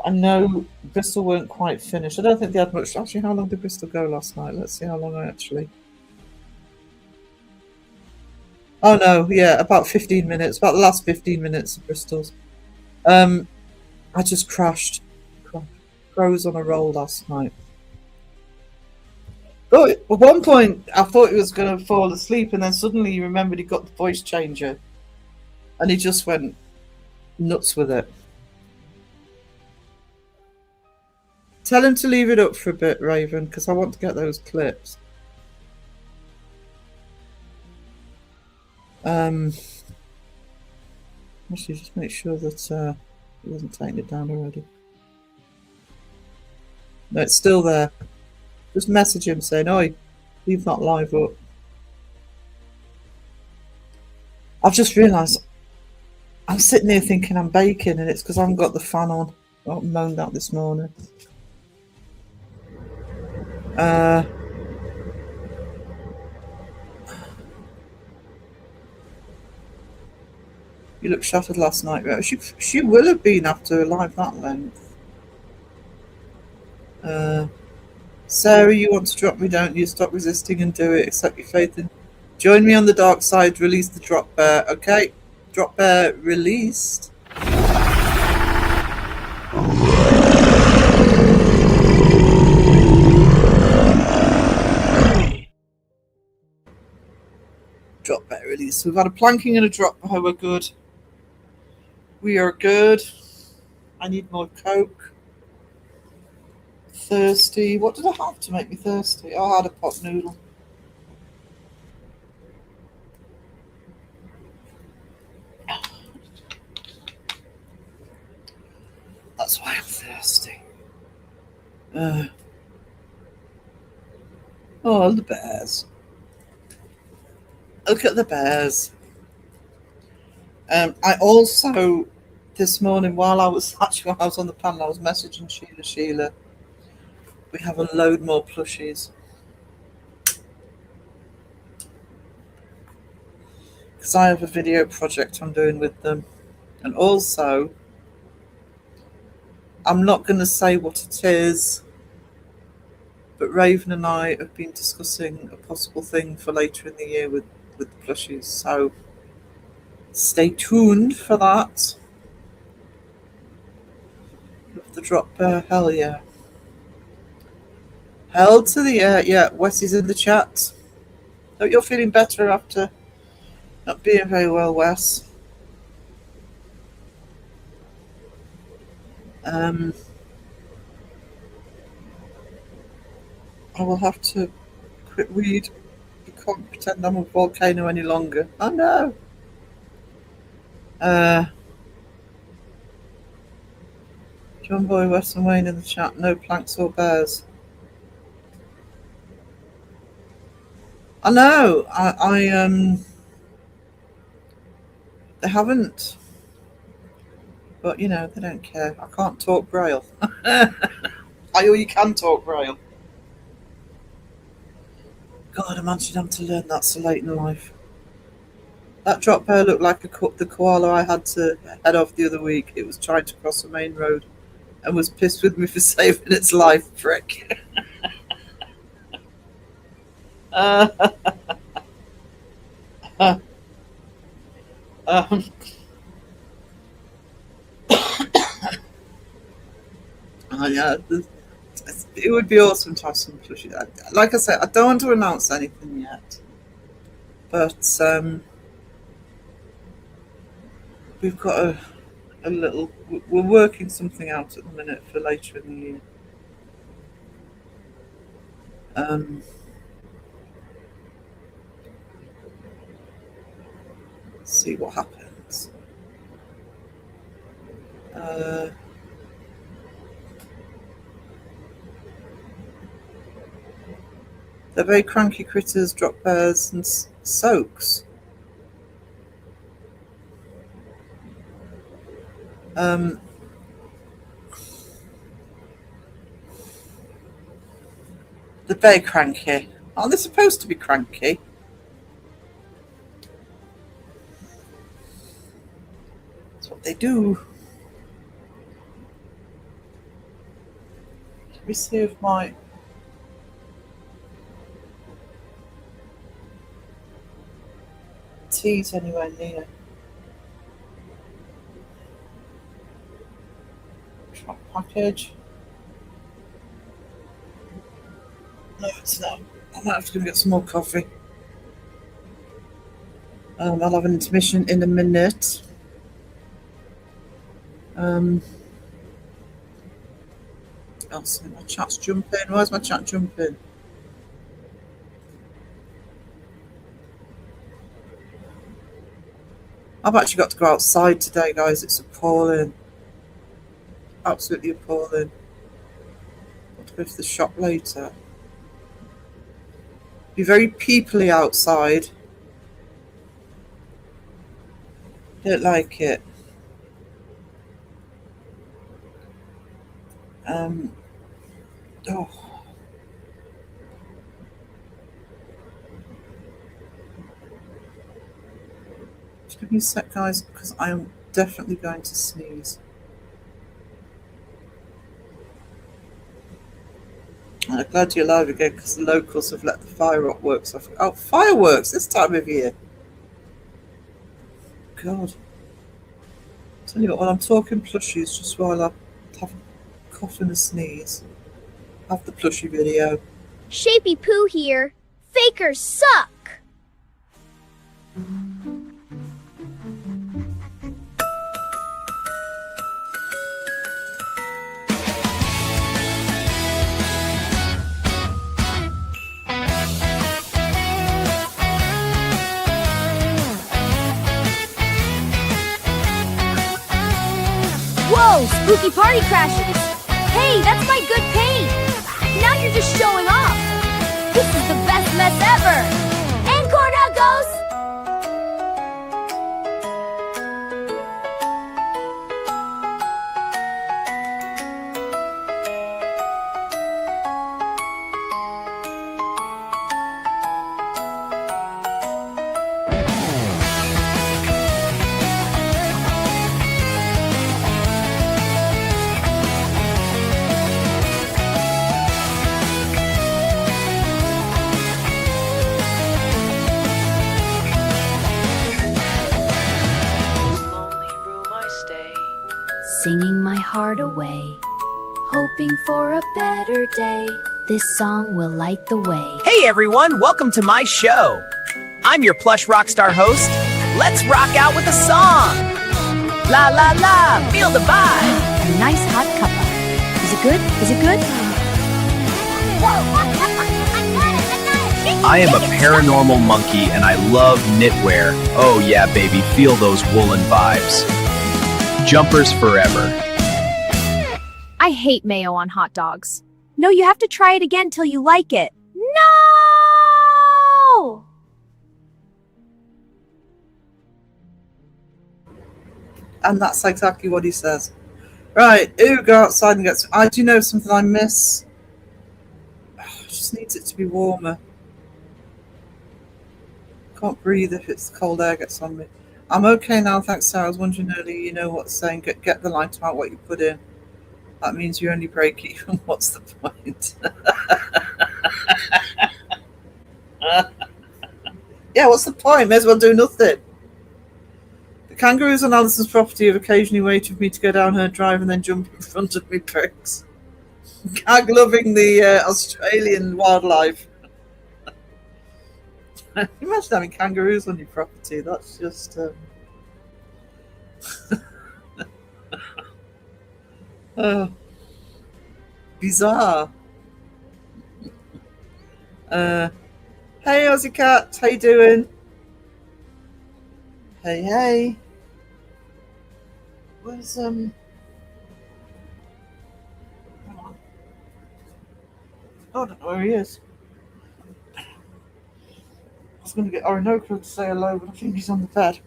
I know Bristol weren't quite finished. I don't think they had much. Actually, how long did Bristol go last night? Let's see how long I actually. Oh no, yeah, about 15 minutes. About the last 15 minutes of Bristol's. I just crashed. Froze on a roll last night. Oh, at one point, I thought he was going to fall asleep, and then suddenly he remembered he got the voice changer, and he just went nuts with it. Tell him to leave it up for a bit, Raven, because I want to get those clips. Actually, just make sure that he wasn't taking it down already. No, it's still there. Just message him saying, "Oi, leave that live up." I've just realised I'm sitting here thinking I'm baking, and it's because I haven't got the fan on. I moaned that this morning. You looked shattered last night. She will have been after a live that length. Sarah, you want to drop me, don't you? Stop resisting and do it. Accept your faith and join me on the dark side. Release the drop bear. Okay, drop bear released. Drop bear release. We've had a planking and a drop bear. We're good. We are good. I need more Coke. Thirsty. What did I have to make me thirsty? Oh, I had a pot noodle. That's why I'm thirsty. Oh, the bears. Look at the bears. I also, this morning, while I was on the panel, I was messaging Sheila. We have a load more plushies. Because I have a video project I'm doing with them. And also, I'm not going to say what it is, but Raven and I have been discussing a possible thing for later in the year with the plushies. So stay tuned for that. The drop bear, hell yeah. Hell to the yeah, Wes is in the chat. Hope you're feeling better after not being very well, Wes. I will have to quit weed. I can't pretend I'm a volcano any longer. Oh no. John Boy, Wes and Wayne in the chat. No planks or bears. I know. They haven't. But you know, they don't care. I can't talk Braille. You can talk Braille. God, imagine having to learn that so late in life. That drop bear looked like the koala I had to head off the other week. It was trying to cross a main road and was pissed with me for saving its life, prick. Yeah, it would be awesome to have some plushies. Like I said, I don't want to announce anything yet, but we've got a little. We're working something out at the minute for later in the year. See what happens. They're very cranky critters, drop bears and soaks. Um, they're very cranky. Aren't they supposed to be cranky? That's what they do. Let me see if my tea's anywhere near. Truck package. No, it's not. I might have to go get some more coffee. I'll have an intermission in a minute. Oh, so my chat's jumping. Where's my chat jumping? I've actually got to go outside today, guys. It's appalling. Absolutely appalling. Got to go to the shop later. Be very peoply outside. Don't like it. Oh. Just give me a sec, guys, because I am definitely going to sneeze. I'm glad you're live again because the locals have let the fireworks off. Oh, fireworks this time of year. God. Tell you what, while I'm talking plushies, just while I have a cough and a sneeze, have the plushie video. Shapy Poo here. Fakers suck! Whoa, spooky party crashers! Hey, that's my good paint! Now you're just showing off! This is the best mess ever! Encore now, Ghost! Singing my heart away, hoping for a better day. This song will light the way. Hey everyone, welcome to my show. I'm your plush rock star host. Let's rock out with a song. La la la, feel the vibe. A nice hot cuppa. Is it good? Is it good? I am a paranormal monkey and I love knitwear. Oh yeah baby, feel those woolen vibes. Jumpers forever. I hate mayo on hot dogs. No, you have to try it again till you like it. No! And that's exactly what he says. Right, ooh, go outside and get some. I do know something I miss. I just needs it to be warmer. Can't breathe if it's cold air gets on me. I'm okay now, thanks, Sarah. I was wondering earlier, you know what's saying, get the light out what you put in. That means you only break even. What's the point? Yeah, what's the point? May as well do nothing. The kangaroos on Alison's property have occasionally waited for me to go down her drive and then jump in front of me pricks. Gag loving the Australian wildlife. Imagine having kangaroos on your property. That's just bizarre. Hey Aussie Cat, how you doing? Hey. Where's hang on. Oh, I don't know where he is. I was going to get Orinoco to say hello, but I think he's on the bed.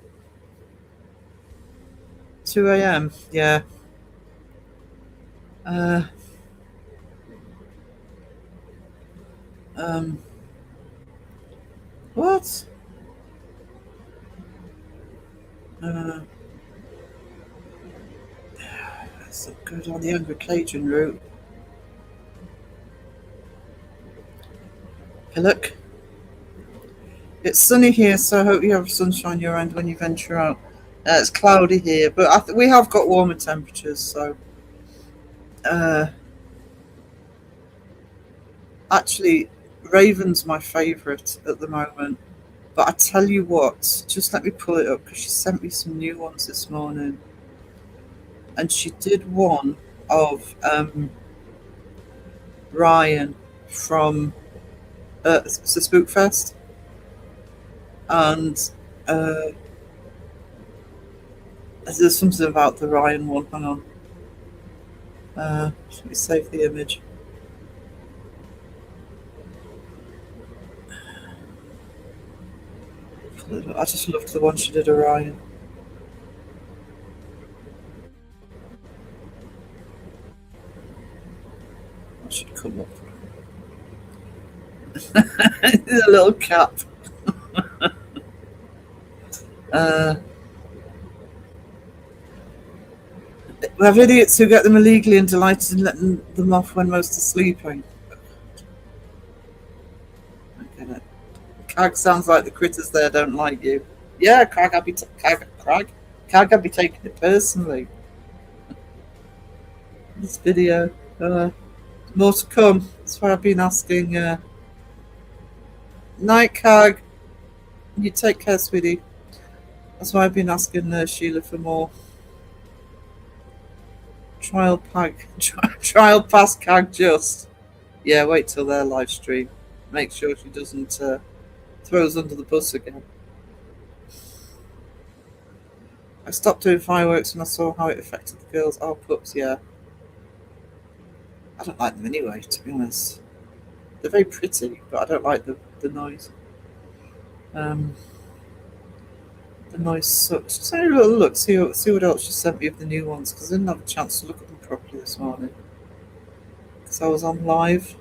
2 a.m. Yeah. What? Let's go down the Anglo-Cajun route. Hey, look. It's sunny here, so I hope you have sunshine your end when you venture out. It's cloudy here, but we have got warmer temperatures, so... actually, Raven's my favourite at the moment. But I tell you what, just let me pull it up, because she sent me some new ones this morning. And she did one of Ryan from it's a Spookfest. And there's something about the Ryan one. Hang on. Let me save the image. I just loved the one she did of Ryan. That should come up. A little cap. We have idiots who get them illegally and delighted in letting them off when most are sleeping. I get it. Cag sounds like the critters there don't like you. Yeah, Cag, I'd be taking it personally. This video, more to come. That's why I've been asking. Night, Cag. You take care, sweetie. That's why I've been asking Sheila for more. Trial pass Cag just. Yeah, wait till their live stream. Make sure she doesn't throw us under the bus again. I stopped doing fireworks when I saw how it affected the girls. Oh, pups, yeah. I don't like them anyway, to be honest. They're very pretty, but I don't like the noise. The noise sucks. Just have a little look, see what else she sent me of the new ones, because I didn't have a chance to look at them properly this morning. Because I was on live.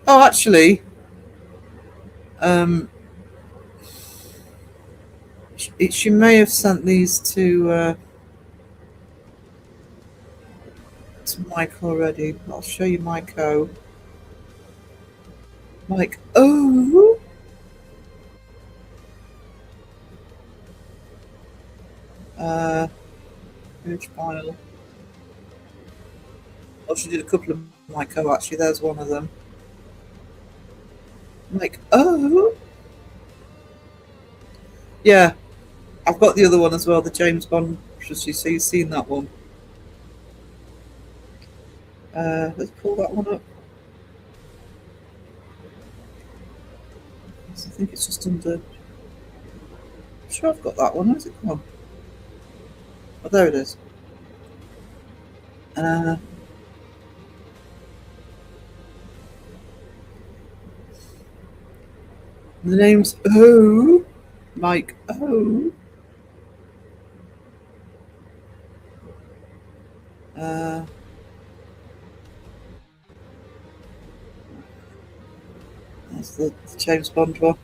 Oh, actually, she may have sent these to Mike already. I'll show you Mike O. Mike O. Huge pile. Oh, she did a couple of Mike O actually. There's one of them. Mike O. Yeah, I've got the other one as well, the James Bond. So you've seen that one. Let's pull that one up. I think it's just under. I'm sure I've got that one. Where's it gone? Oh, there it is. The name's O. Mike O. That's the James Bond one.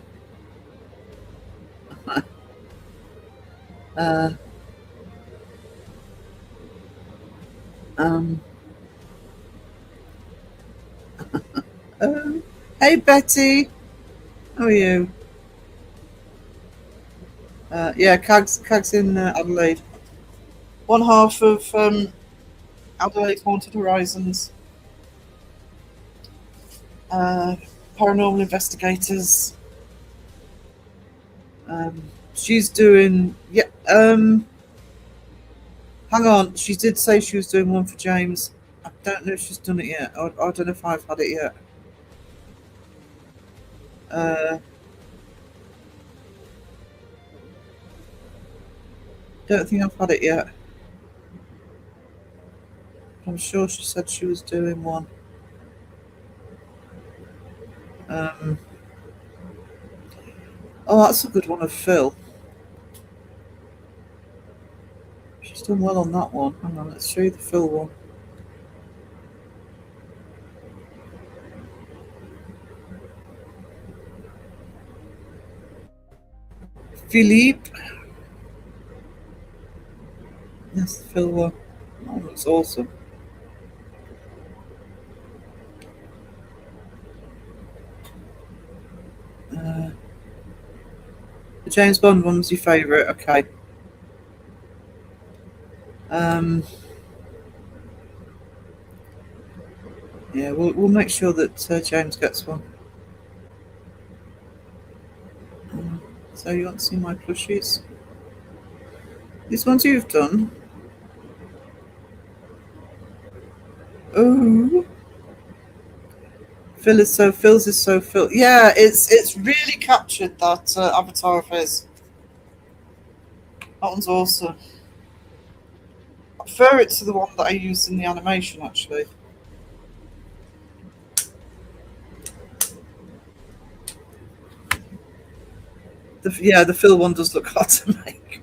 Hey Betty, how are you? Yeah, Cag's in Adelaide. One half of Adelaide Haunted Horizons. Paranormal investigators. She's doing hang on, she did say she was doing one for James. I don't know if she's done it yet. I don't know if I've had it yet. Don't think I've had it yet. I'm sure she said she was doing one. Oh, that's a good one of Phil. done well on that one. Hang on, let's show you the Phil one. Philippe. That's the Phil one. That looks awesome. The James Bond one was your favourite, okay. Yeah, we'll make sure that James gets one. So you want to see my plushies? These ones you've done. Oh, Phil's is so Phil. Yeah, it's really captured that avatar of his. That one's awesome. I prefer it to the one that I used in the animation, actually. The Phil one does look hard to make.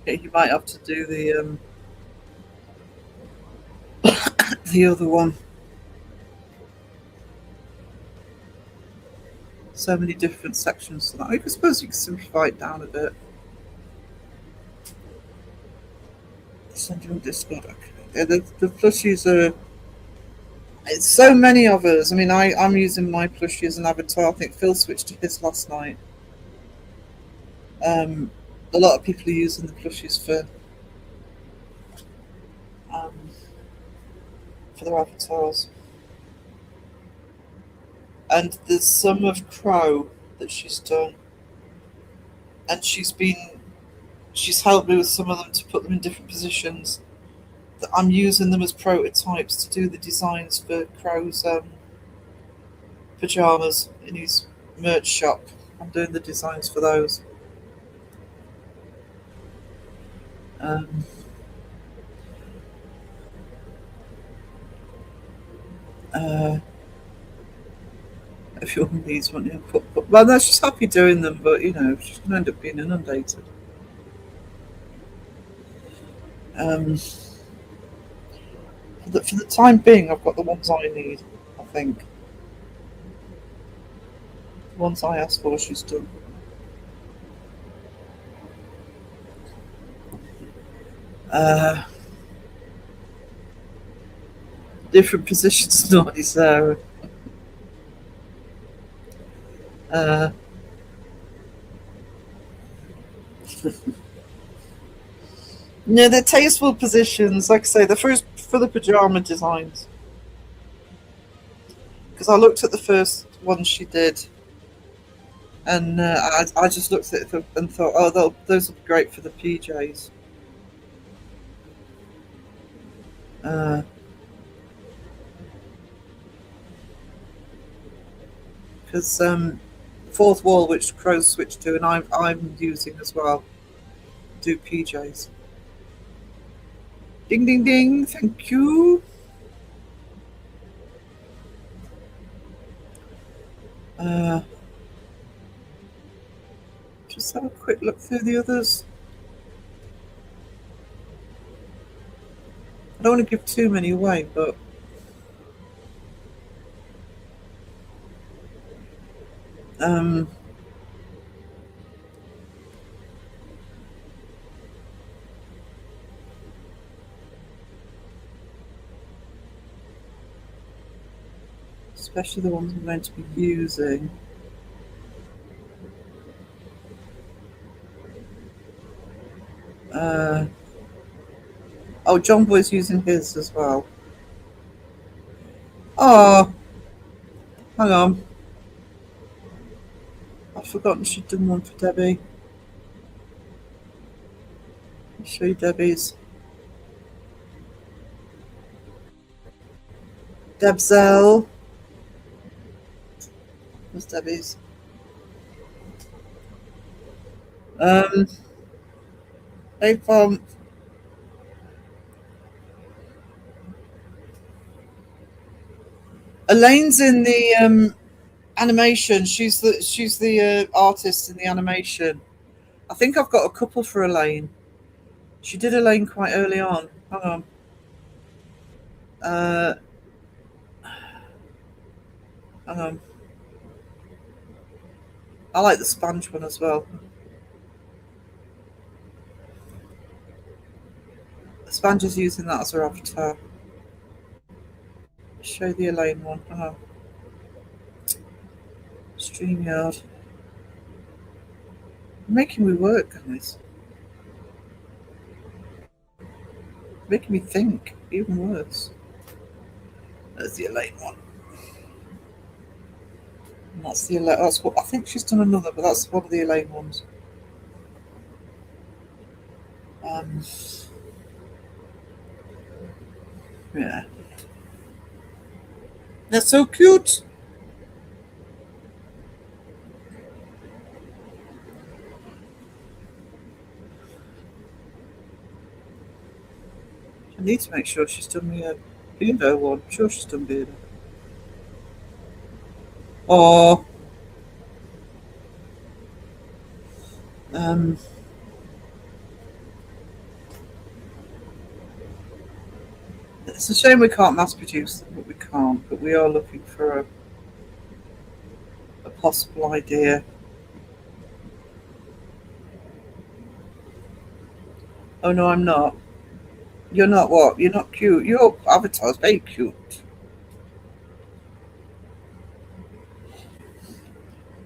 Yeah, you might have to do the the other one. So many different sections to that. I suppose you can simplify it down a bit. Send you on Discord. Okay. Yeah, the plushies are. It's so many of us. I mean, I'm using my plushie as an avatar. I think Phil switched to his last night. A lot of people are using the plushies for their avatars. And there's some of Crow that she's done, and she's helped me with some of them to put them in different positions. That I'm using them as prototypes to do the designs for Crow's pajamas in his merch shop. I'm doing the designs for those. If you want these, want you put well, no, she's happy doing them, but you know, she's going to end up being inundated. For the time being, I've got the ones I need, I think. The ones I asked for, she's done. Different positions, naughty Sarah. No, they're tasteful positions. Like I say, the first for the pajama designs. Because I looked at the first one she did, and I just looked at it and thought, oh, those would be great for the PJs. Because Fourth Wall, which Crow switched to, and I'm using as well, do PJs. Ding ding ding! Thank you. Just have a quick look through the others. I don't want to give too many away, but especially the ones I'm going to be using. Oh, John Boy's using his as well. Oh, hang on. I've forgotten she'd done one for Debbie. I'll show you Debbie's. Debzell. Where's Debbie's? Hey, Elaine's in the animation. She's the artist in the animation. I think I've got a couple for Elaine. She did Elaine quite early on. Hang on. Hang on. I like the sponge one as well. The sponge is using that as her avatar. Show the Elaine one. Hang on. StreamYard. Making me work, guys. Making me think. Even worse. There's the Elaine one. And that's the Elaine. That's what I think she's done another, but that's one of the Elaine ones. Yeah. They're so cute. I need to make sure she's done me a Beardo one. I'm sure she's done Beardo. Or it's a shame we can't mass produce them, but we can't. But we are looking for a possible idea. Oh no, I'm not. You're not what? You're not cute. Your avatar's very cute.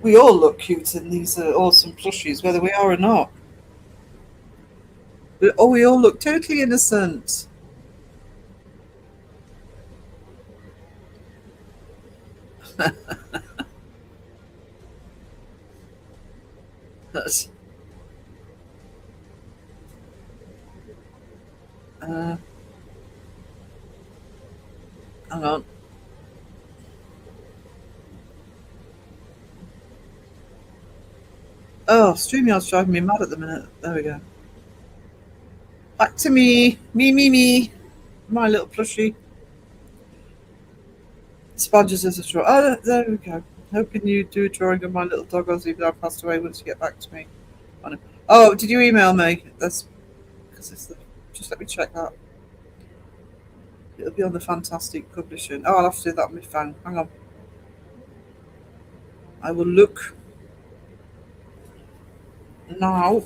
We all look cute in these awesome plushies, whether we are or not. We all look totally innocent. That's, hang on. Oh, StreamYard's driving me mad at the minute. There we go. Back to me. Me. My little plushie. Sponges as a draw. Oh, there we go. Hoping you do a drawing of my little dog Ozzy, but I passed away once you get back to me. Oh, did you email me? That's because it's the. Just let me check that. It'll be on the Fantastic Publishing. Oh, I'll have to do that on my phone. Hang on. I will look now.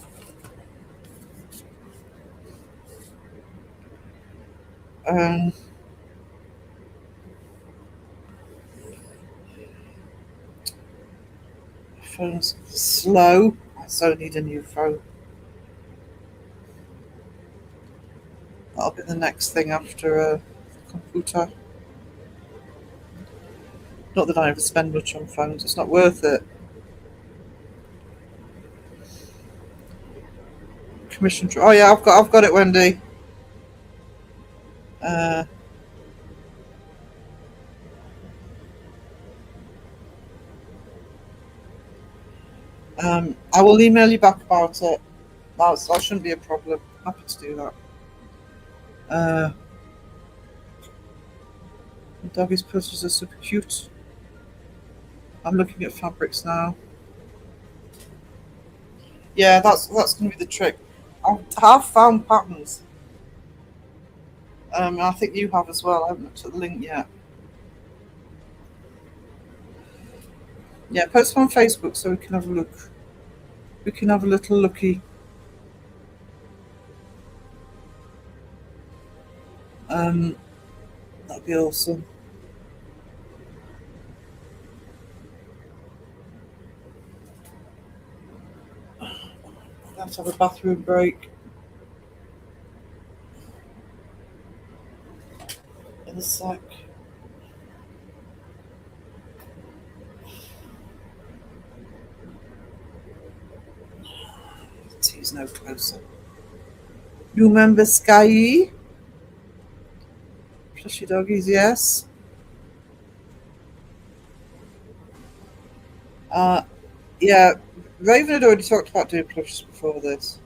Phone's slow. I so need a new phone. That'll be the next thing after a computer. Not that I ever spend much on phones. It's not worth it. Commission. Oh yeah, I've got it, Wendy. I will email you back about it. That shouldn't be a problem. Happy to do that. The doggy's plushes are super cute. I'm looking at fabrics now. Yeah, that's going to be the trick. I have found patterns. I think you have as well. I haven't looked at the link yet. Yeah, post them on Facebook so we can have a look. We can have a little looky. That'd be awesome. Let's have a bathroom break. In a sec. He's no closer. You remember Sky? Plushy doggies, yes. Yeah, Raven had already talked about doing plushes before this,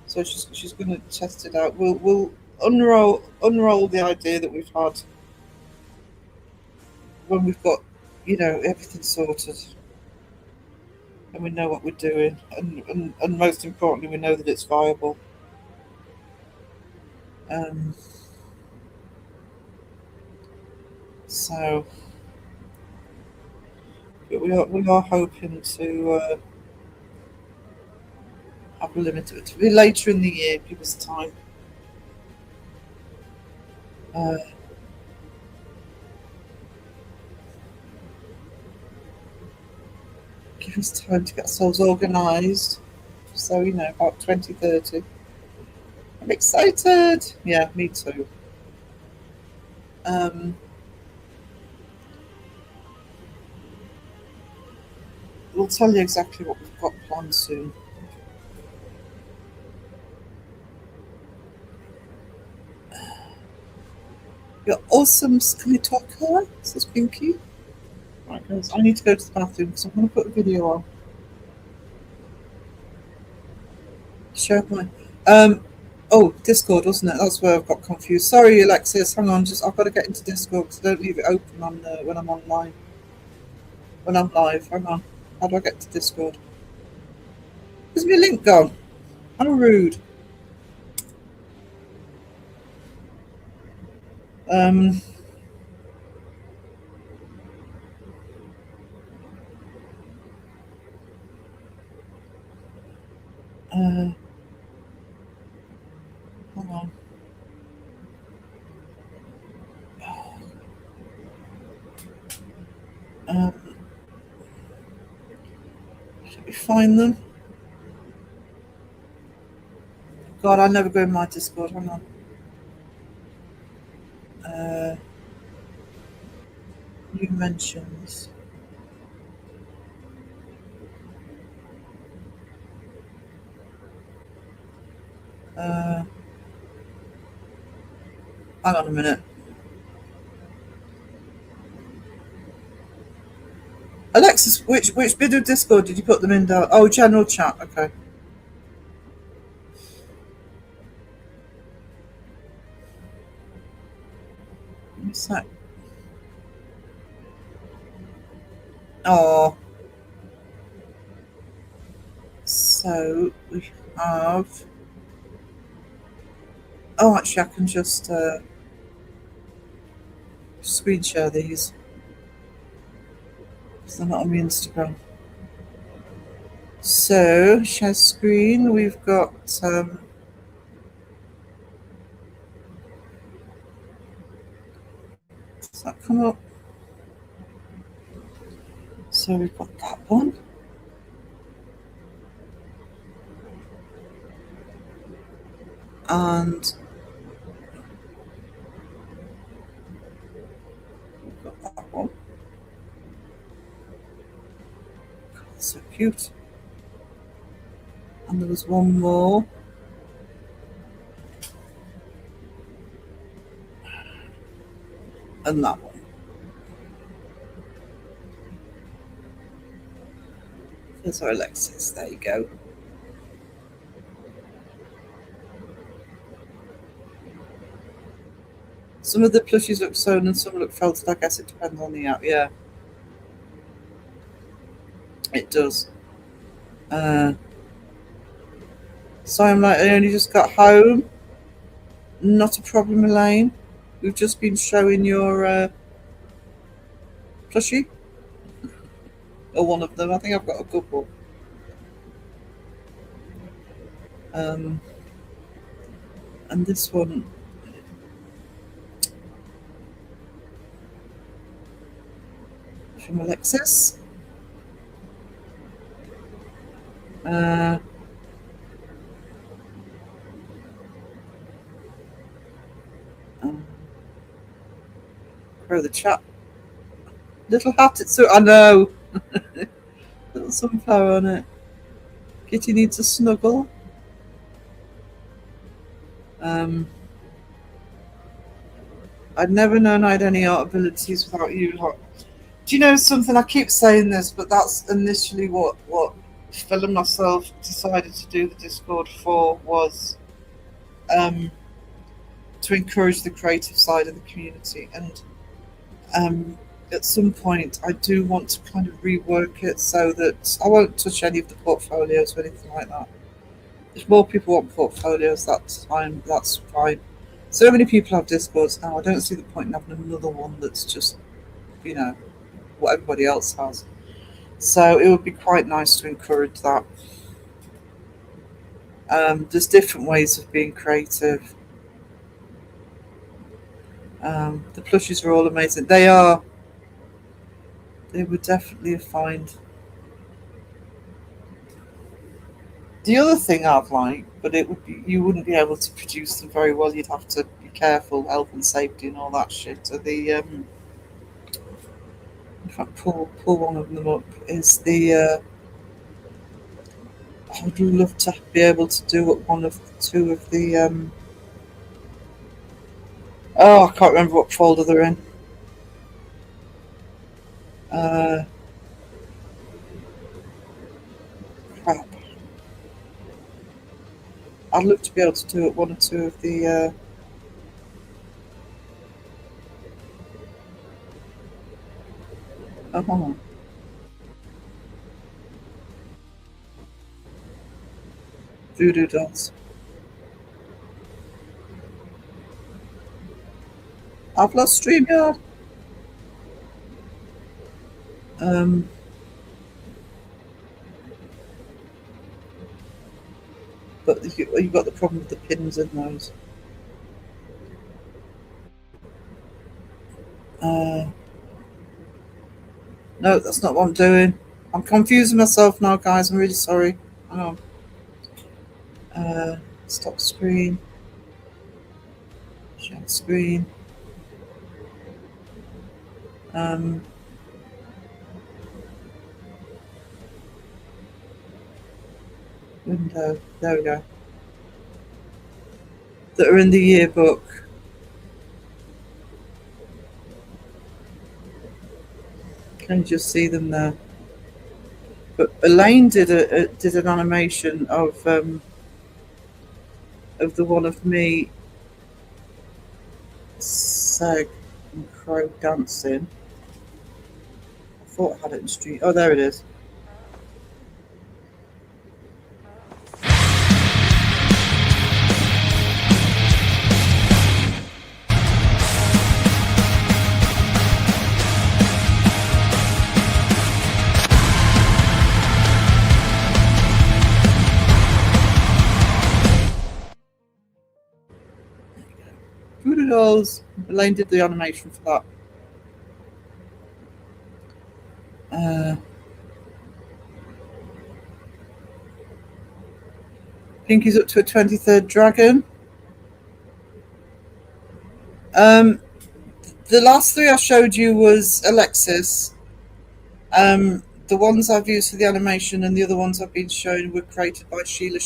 so she's going to test it out. We'll unroll the idea that we've had when we've got, everything sorted and we know what we're doing, and most importantly, we know that it's viable. Um, so, but we are hoping to have a limit. To be later in the year, give us time. Give us time to get ourselves organised. So, you know, about 2030. I'm excited. Yeah, me too. We'll tell you exactly what we've got planned soon. You're awesome. Can we talk her? Says Pinky. Right, guys, I need to go to the bathroom because I'm going to put a video on. Share my. Oh, Discord, wasn't it? That's where I've got confused. Sorry, Alexis. Hang on, I've got to get into Discord because I don't leave it open on when I'm online. When I'm live, hang on. How do I get to Discord? Where's my link gone? How rude. Hang on. Should we find them? God, I never go in my Discord. Hang on. New mentions. Hang on a minute. Alexis, which bit of Discord did you put them in? Down? Oh, general chat. Okay. Give me a sec. Oh. So we have. Oh, actually, I can just screen share these. Because they're not on my Instagram. So, share screen. We've got. Does that come up? So we've got that one. And we've got that one. God, so cute. And there was one more. And that one. There's our Alexis. There you go. Some of the plushies look sewn and some look felted. I guess it depends on the app. Yeah, it does. So I'm like, I only just got home. Not a problem, Elaine. We've just been showing your plushie. Or one of them. I think I've got a couple. And this one. From Alexis. Grow the chat. Little hat, it's so I know. Little sunflower on it. Kitty needs a snuggle. I'd never known I had any art abilities without you. Do you know something? I keep saying this, but that's initially what Phil and myself decided to do the Discord for, was to encourage the creative side of the community. And at some point, I do want to kind of rework it so that I won't touch any of the portfolios or anything like that. If more people want portfolios, that's fine. So many people have Discords now. I don't see the point in having another one that's just, you know, what everybody else has. So it would be quite nice to encourage that. There's different ways of being creative. The plushies are all amazing. They are. They were definitely a find. The other thing I'd like, but it would be, you wouldn't be able to produce them very well. You'd have to be careful, health and safety and all that shit. Are the in fact, pull one of them up. Is the I would love to be able to do up one of two of the oh, I can't remember what folder they're in. Crap. I'd love to be able to do it one or two of the oh, hold on. Voodoo dolls. I've lost StreamYard. But you've got the problem with the pins in those. No, that's not what I'm doing. I'm confusing myself now, guys. I'm really sorry. Hang on. Stop screen. Share screen. Window. There we go. That are in the yearbook. Can you just see them there? But Elaine did an animation of the one of me, Seg and Crow dancing. I thought I had it in street. Oh, there it is. Voodoo dolls. Elaine did the animation for that. Pinky's up to a 23rd dragon. The last three I showed you was Alexis. The ones I've used for the animation and the other ones I've been shown were created by Sheila.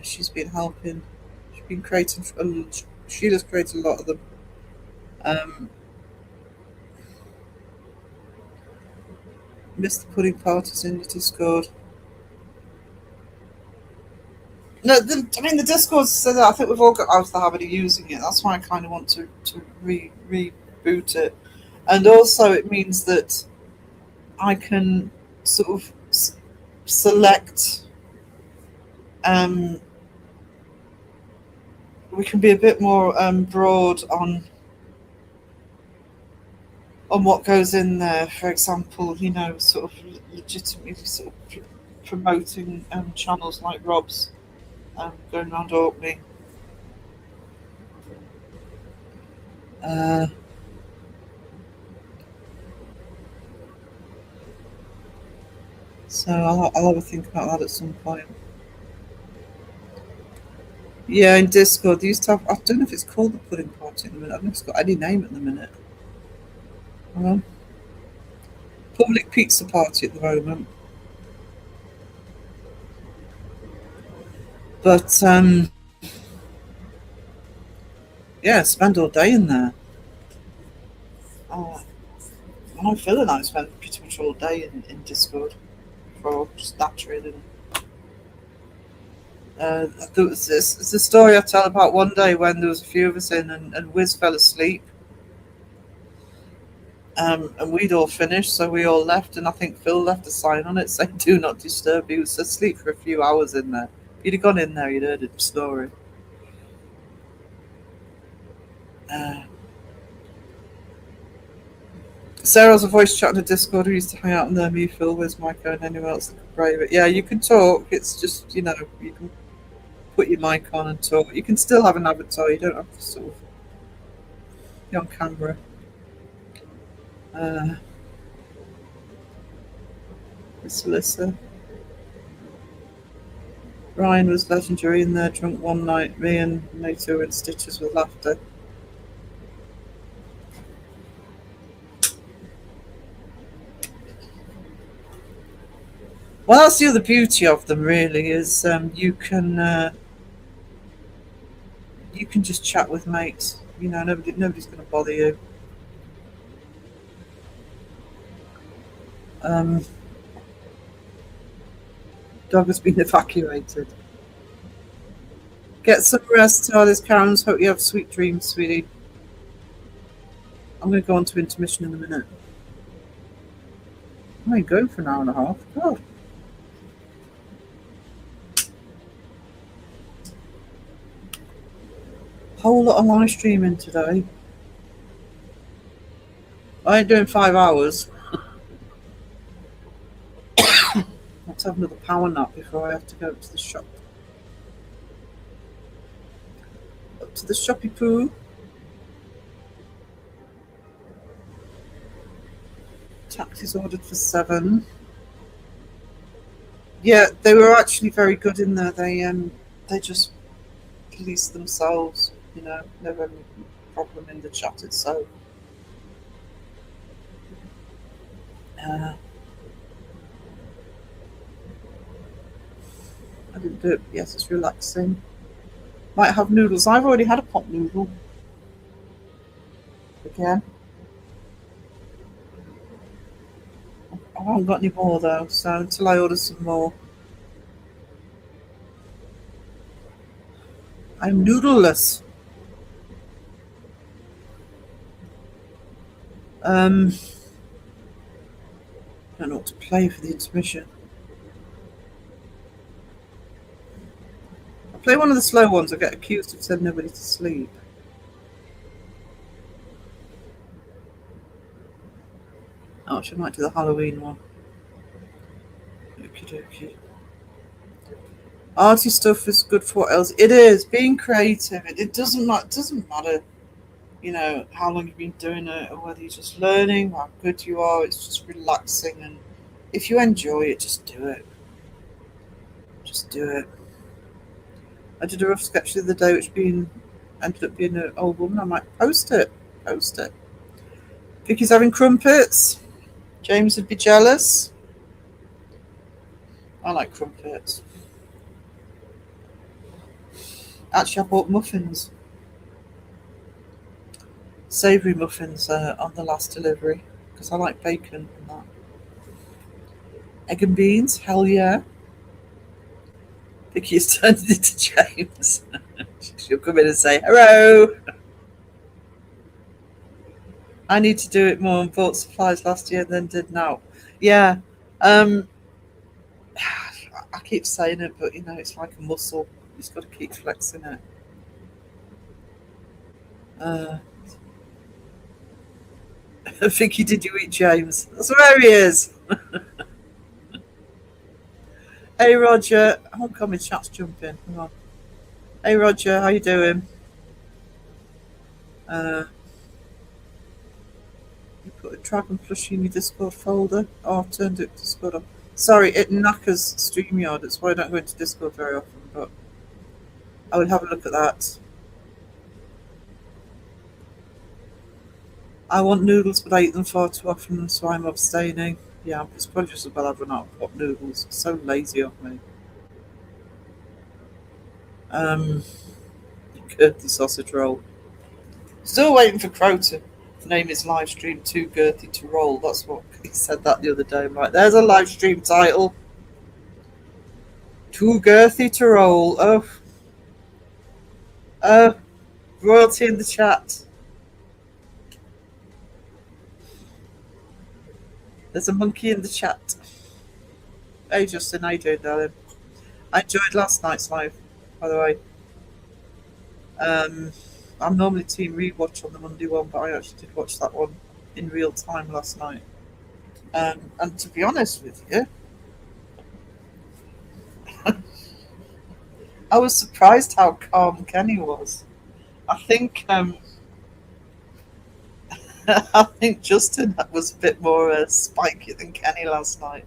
She's been helping. She's been creating. Sheila's created a lot of them. Missed the pudding parties in your Discord. No, the Discord said that I think we've all got out of the habit of using it. That's why I kind of want to reboot it. And also it means that I can sort of select, we can be a bit more broad on what goes in there. For example, you know, sort of legitimately sort of promoting channels like Rob's going around Orkney. So I'll have a think about that at some point. Yeah, in Discord, they used to have, I don't know if it's called the pudding party at the minute. I don't know if it's got any name at the minute. Public pizza party at the moment. But yeah, spend all day in there. I feel like I spend pretty much all day in Discord for just nattering and there was this. It's a story I tell about one day when there was a few of us in and Wiz fell asleep. And we'd all finished, so we all left, and I think Phil left a sign on it saying "Do not disturb." He was asleep for a few hours in there. If you'd have gone in there, you'd heard him snoring. Sarah's a voice chat in the Discord. We used to hang out in there, me, Phil, where's Micah, and anyone else that could brave it. Yeah, you can talk. It's just, you know, you can put your mic on and talk. You can still have an avatar. You don't have to sort of be on camera. It's Alyssa. Ryan was legendary in there, drunk one night. Me and Nato were in stitches with laughter. Well, that's the other beauty of them, really, is you can just chat with mates. You know, nobody's going to bother you. Dog has been evacuated. Get some rest, TARDIS Karens. Hope you have sweet dreams, sweetie. I'm going to go on to intermission in a minute. I ain't going for an hour and a half. God. Whole lot of live streaming today. I ain't doing 5 hours. Let's have another power nap before I have to go to the shop. Up to the shoppy poo. Taxis ordered for 7. Yeah, they were actually very good in there. They just policed themselves. You know, never any problem in the chat itself. I didn't do it. Yes, it's relaxing. Might have noodles. I've already had a pot noodle. Again. I haven't got any more though, so until I order some more. I'm noodleless. I don't know what to play for the intermission. I'll play one of the slow ones. I get accused of sending nobody to sleep. Oh, I might do the Halloween one. Okie dokie. Arty stuff is good for what else? It is being creative. It doesn't matter, you know, how long you've been doing it or whether you're just learning, how good you are. It's just relaxing, and if you enjoy it, just do it. Just do it. I did a rough sketch the other day, which ended up being an old woman. I might post it. Vicky's having crumpets. James would be jealous. I like crumpets. Actually, I bought muffins. Savoury muffins on the last delivery because I like bacon and that. Egg and beans, hell yeah. Vicky's turned it into James. She'll come in and say hello. I need to do it more and bought supplies last year and then did now. Yeah. I keep saying it, but you know, it's like a muscle. You just got to keep flexing it. Vicky, did you eat James? That's where he is. Hey Roger, homecoming chat's jumping. Come on. Hey Roger, how you doing? You put a dragon plushie in your Discord folder. Oh, I've turned it to Discord off. Sorry, it knackers StreamYard. That's why I don't go into Discord very often, but I will have a look at that. I want noodles, but I eat them far too often, so I'm abstaining. Yeah, it's probably just about I've run out of pot noodles. It's so lazy of me. Girthy sausage roll. Still waiting for Crow to name his live stream Too Girthy to Roll. That's what he said that the other day. I'm like, there's a live stream title. Too Girthy to Roll. Oh, royalty in the chat. There's a monkey in the chat. Hey Justin, how you doing, darling? I enjoyed last night's live, by the way. I'm normally team rewatch on the Monday one, but I actually did watch that one in real time last night. And to be honest with you, I was surprised how calm Kenny was. I think I think Justin was a bit more spiky than Kenny last night.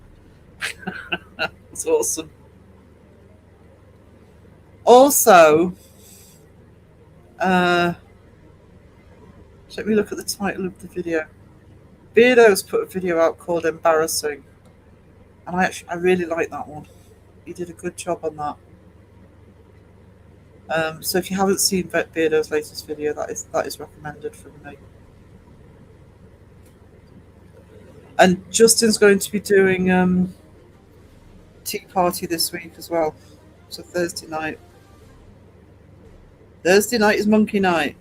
It was awesome. Also, let me look at the title of the video. Beardo's put a video out called "Embarrassing," and I really like that one. He did a good job on that. So if you haven't seen Beardo's latest video, that is recommended from me. And Justin's going to be doing Tea Party this week as well. So Thursday night. Thursday night is Monkey Night.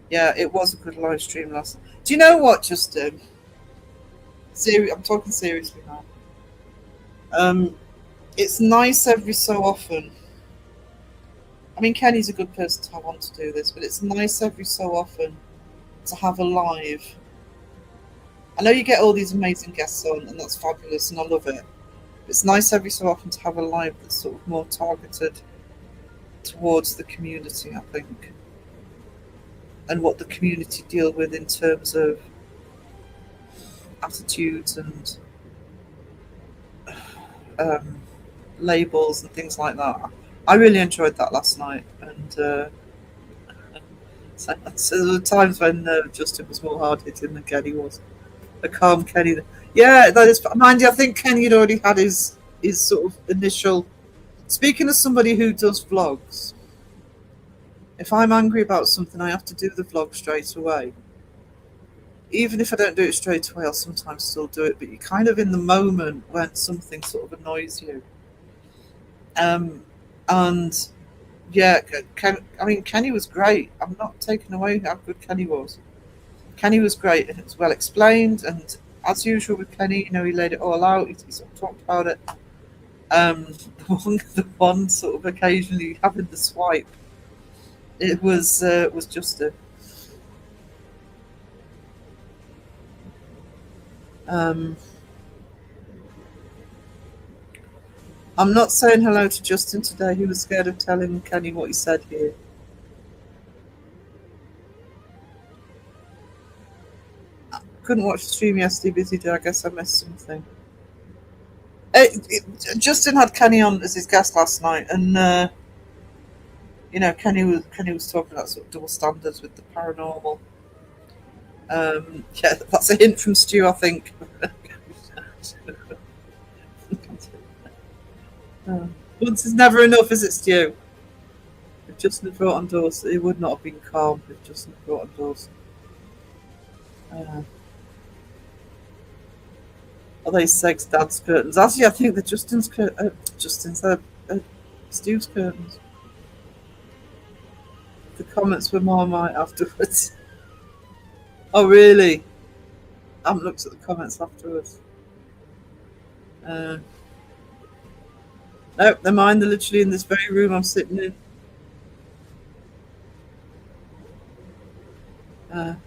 Yeah, it was a good live stream last night. Do you know what, Justin? I'm talking seriously now. It's nice every so often. I mean, Kenny's a good person to have on to do this, but it's nice every so often to have a live. I know you get all these amazing guests on, and that's fabulous, and I love it. But it's nice every so often to have a live that's sort of more targeted towards the community, I think, and what the community deal with in terms of attitudes and labels and things like that. I really enjoyed that last night, and so there were times when Justin was more hard hitting than Kenny was. A calm Kenny. Yeah, that is. Mind you, I think Kenny had already had his sort of initial. Speaking as somebody who does vlogs, if I'm angry about something, I have to do the vlog straight away. Even if I don't do it straight away, I'll sometimes still do it. But you're kind of in the moment when something sort of annoys you. And yeah, Kenny was great. I'm not taking away how good Kenny was. Kenny was great, and it was well explained. And as usual with Kenny, he laid it all out. He sort of talked about it. The one sort of occasionally having the swipe, it was just a. I'm not saying hello to Justin today. He was scared of telling Kenny what he said here. I couldn't watch the stream yesterday, busy day. I guess I missed something. Justin had Kenny on as his guest last night, and Kenny was talking about sort of double standards with the paranormal. Yeah, that's a hint from Stu, I think. Once is never enough, is it, Stu? If Justin had brought on Dawson, it would not have been calm if Justin had brought on Dawson. Are they Seg's dad's curtains? Actually, I think they're Justin's Stu's curtains. The comments were Marmite afterwards. Oh, really? I haven't looked at the comments afterwards. Nope, they're mine. They're literally in this very room I'm sitting in.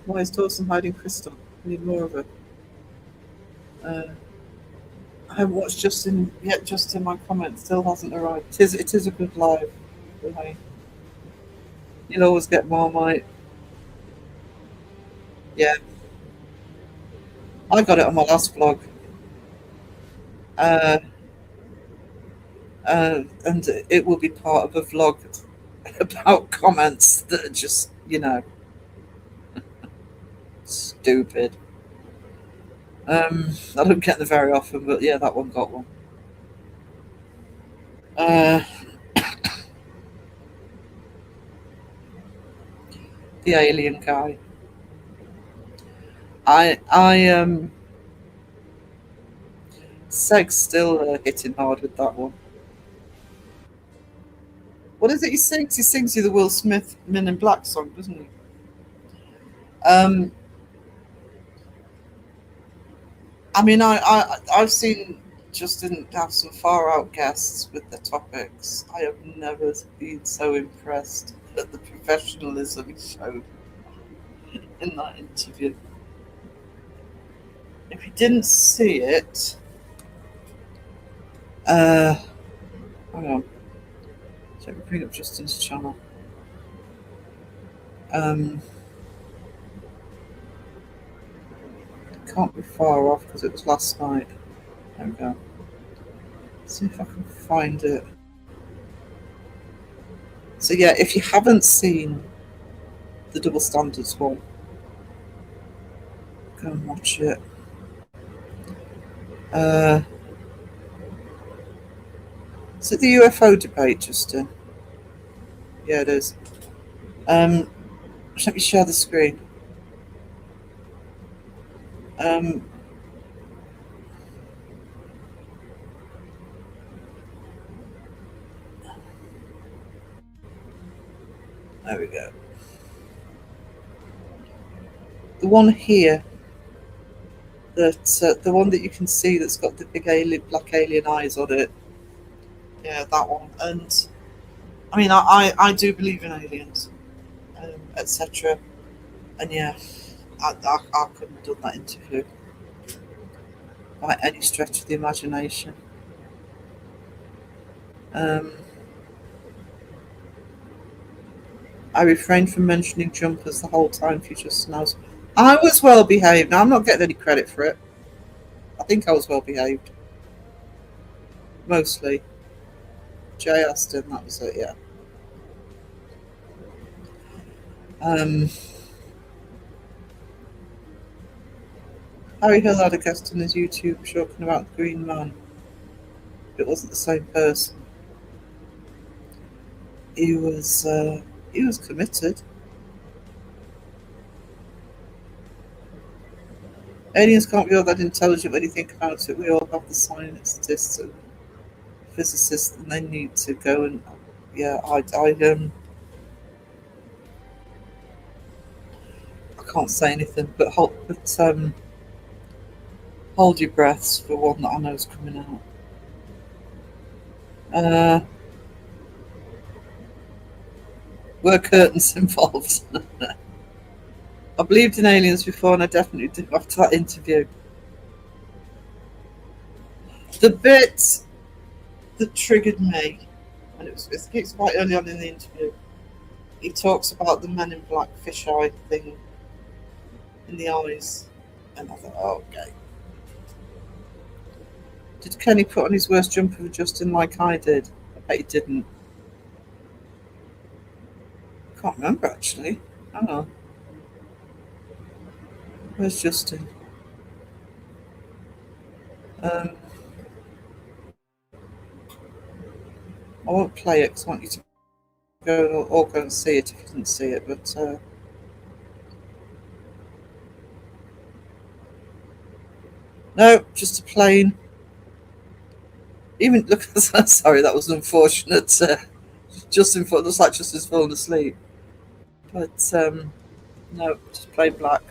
Why is Dawson hiding Crystal? We need more of her. I haven't watched Justin yet. Justin, my comment still hasn't arrived. It is a good live. Right? You'll always get Marmite. Yeah. I got it on my last vlog. And it will be part of a vlog about comments that are just, stupid. I don't get them very often, but yeah, that one got one. The alien guy. Seg's still hitting hard with that one. What is it he sings? He sings you the Will Smith Men in Black song, doesn't he? I mean, I've seen Justin have some far out guests with the topics. I have never been so impressed at the professionalism he showed in that interview. If you didn't see it, hang on. Let me bring up Justin's channel. Can't be far off because it was last night. There we go. Let's see if I can find it. So yeah, if you haven't seen the Double Standards one, go and watch it. Is it the UFO debate, Justin? Yeah, it is. Let me share the screen. There we go. The one here, the one that you can see that's got the big black alien eyes on it. Yeah, that one. And I mean, I do believe in aliens, etc. And yeah, I couldn't have done that interview by any stretch of the imagination. I refrained from mentioning jumpers the whole time for just snows. I was well behaved. Now, I'm not getting any credit for it. I think I was well behaved. Mostly. Jay Aston, that was it, yeah. Harry Hill had a guest on his YouTube talking about the Green Man. It wasn't the same person. He was committed. Aliens can't be all that intelligent when you think about it. We all have the scientists and physicists, and they need to go and yeah. I can't say anything, but hold your breaths for one that I know is coming out. Were curtains involved? I believed in aliens before, and I definitely did after that interview. The bit that triggered me, and it's quite early on in the interview, he talks about the Men in Black fisheye thing in the eyes, and I thought, oh, okay. Did Kenny put on his worst jumper for Justin like I did? I bet he didn't. Can't remember actually. Hang on. Where's Justin? I won't play it because I want you to go and see it if you didn't see it, but no, just a plain. Even look, sorry, that was unfortunate. Justin looks like Justin's fallen asleep, but no, just plain black.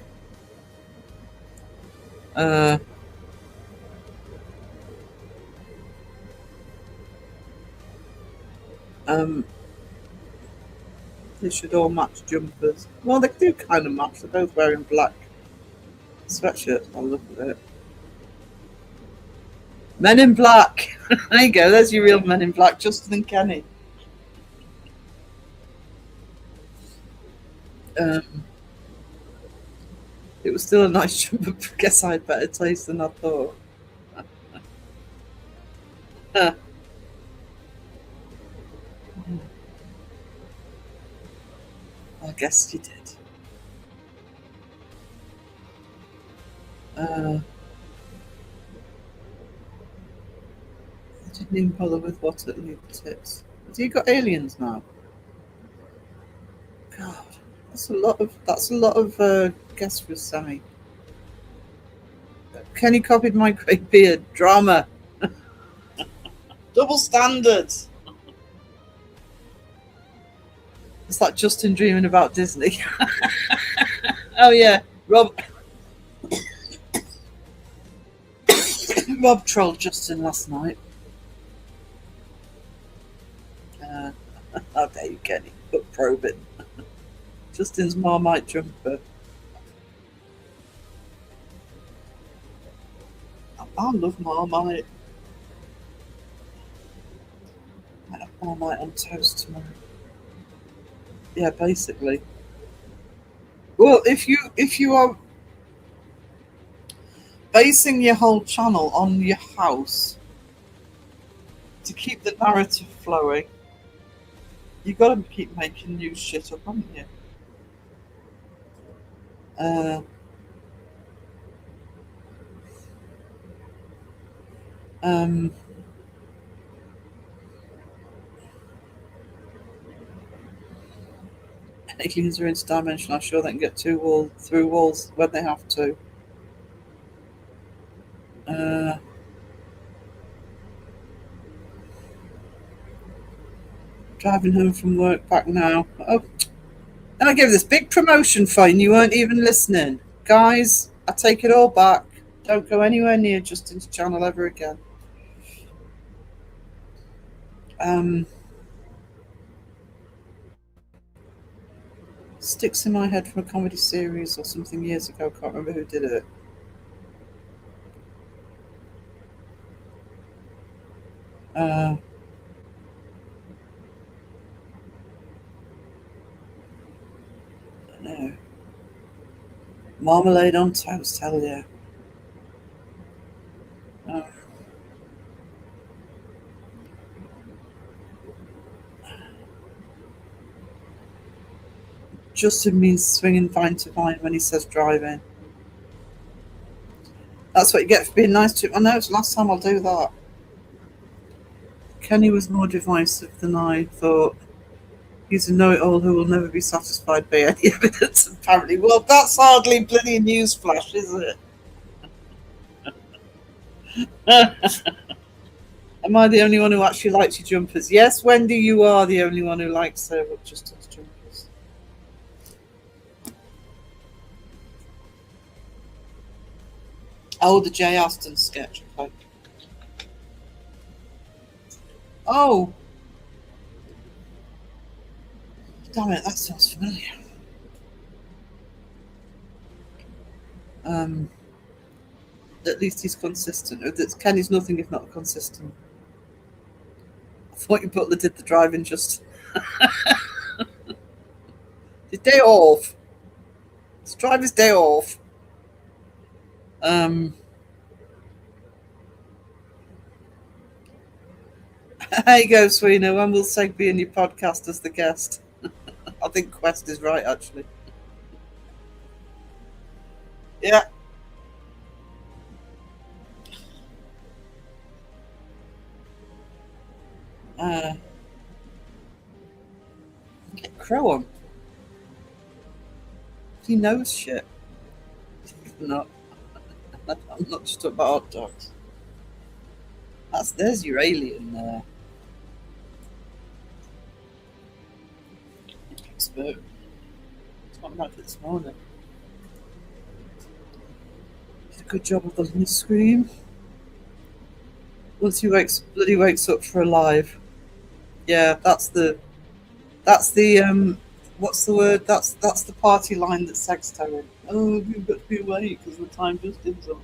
They should all match jumpers. Well, they do kind of match. They're both wearing black sweatshirts. I'll look at it. Men in Black. There you go. There's your real Men in Black, Justin and Kenny. It was still a nice jumper, but I guess I had better taste than I thought. I guess you did. I didn't even bother with what at Luke Tips. Have you got aliens now? God, that's a lot of guests for Sammy. Kenny copied my great beard. Drama. Double standards. It's like Justin dreaming about Disney. Oh yeah, Rob trolled Justin last night. How dare you, Kenny? But probing. Justin's Marmite jumper. I love Marmite. I have Marmite on toast tomorrow. Yeah, basically. Well, if you are basing your whole channel on your house to keep the narrative flowing, you got to keep making new shit up, haven't you? Aliens are interdimensional. I'm sure they can get through walls when they have to. Driving home from work back now. Oh, and I gave this big promotion for you and you weren't even listening. Guys, I take it all back. Don't go anywhere near Justin's channel ever again. Sticks in my head from a comedy series or something years ago. Can't remember who did it. No. Marmalade on toast, hell yeah. Justin means swinging vine to vine when he says driving. That's what you get for being nice to him. I know it's the last time I'll do that. Kenny was more divisive than I thought. He's a know-it-all who will never be satisfied by any evidence, apparently. Well, that's hardly bloody newsflash, is it? Am I the only one who actually likes your jumpers? Yes, Wendy, you are the only one who likes Justin's jumpers. Oh, the Jay Aston sketch. Okay. Oh! Damn it, that sounds familiar. At least he's consistent. Kenny's nothing if not consistent. I thought your butler did the driving just. His day off. Let's drive his day off. There you go, Sweeney. When will Seg be in your podcast as the guest? I think Quest is right, actually. Yeah. Get Crow on. He knows shit. No. I'm not just talking about hot dogs. There's your alien there. Expert. It's not like this morning. Did a good job of the little scream. Once he bloody wakes up for a live. Yeah, that's the what's the word? That's the party line that Seg's telling. Oh, you've got to be awake because the time just is on.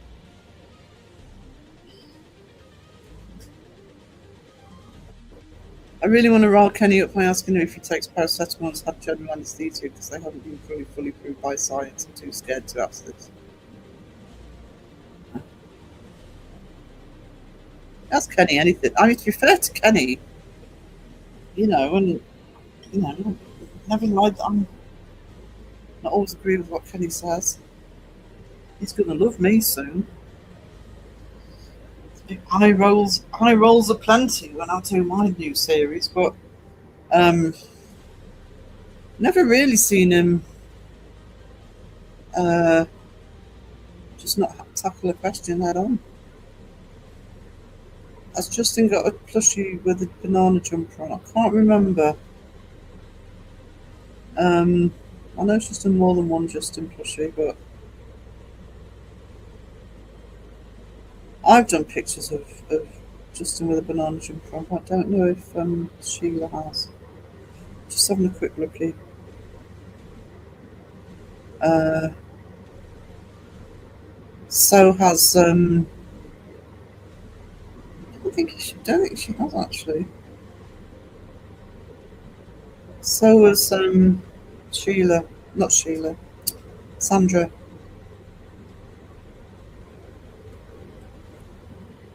I really want to rile Kenny up by asking him if he takes paracetamol and has had general anaesthesia because they haven't been fully proved by science. I'm too scared to ask this. Ask Kenny anything. I mean, to be fair to Kenny, never lied. I'm not always agree with what Kenny says. He's gonna love me soon. Eye rolls aplenty when I do my new series, but never really seen him just not tackle a question head on. Has Justin got a plushie with a banana jumper on? I can't remember. I know it's just more than one Justin plushie, but I've done pictures of Justin with a banana jumper on. I don't know if Sheila has. Just Just having a quick looky. So has I don't think she has actually. So was Sheila, not Sheila, Sandra.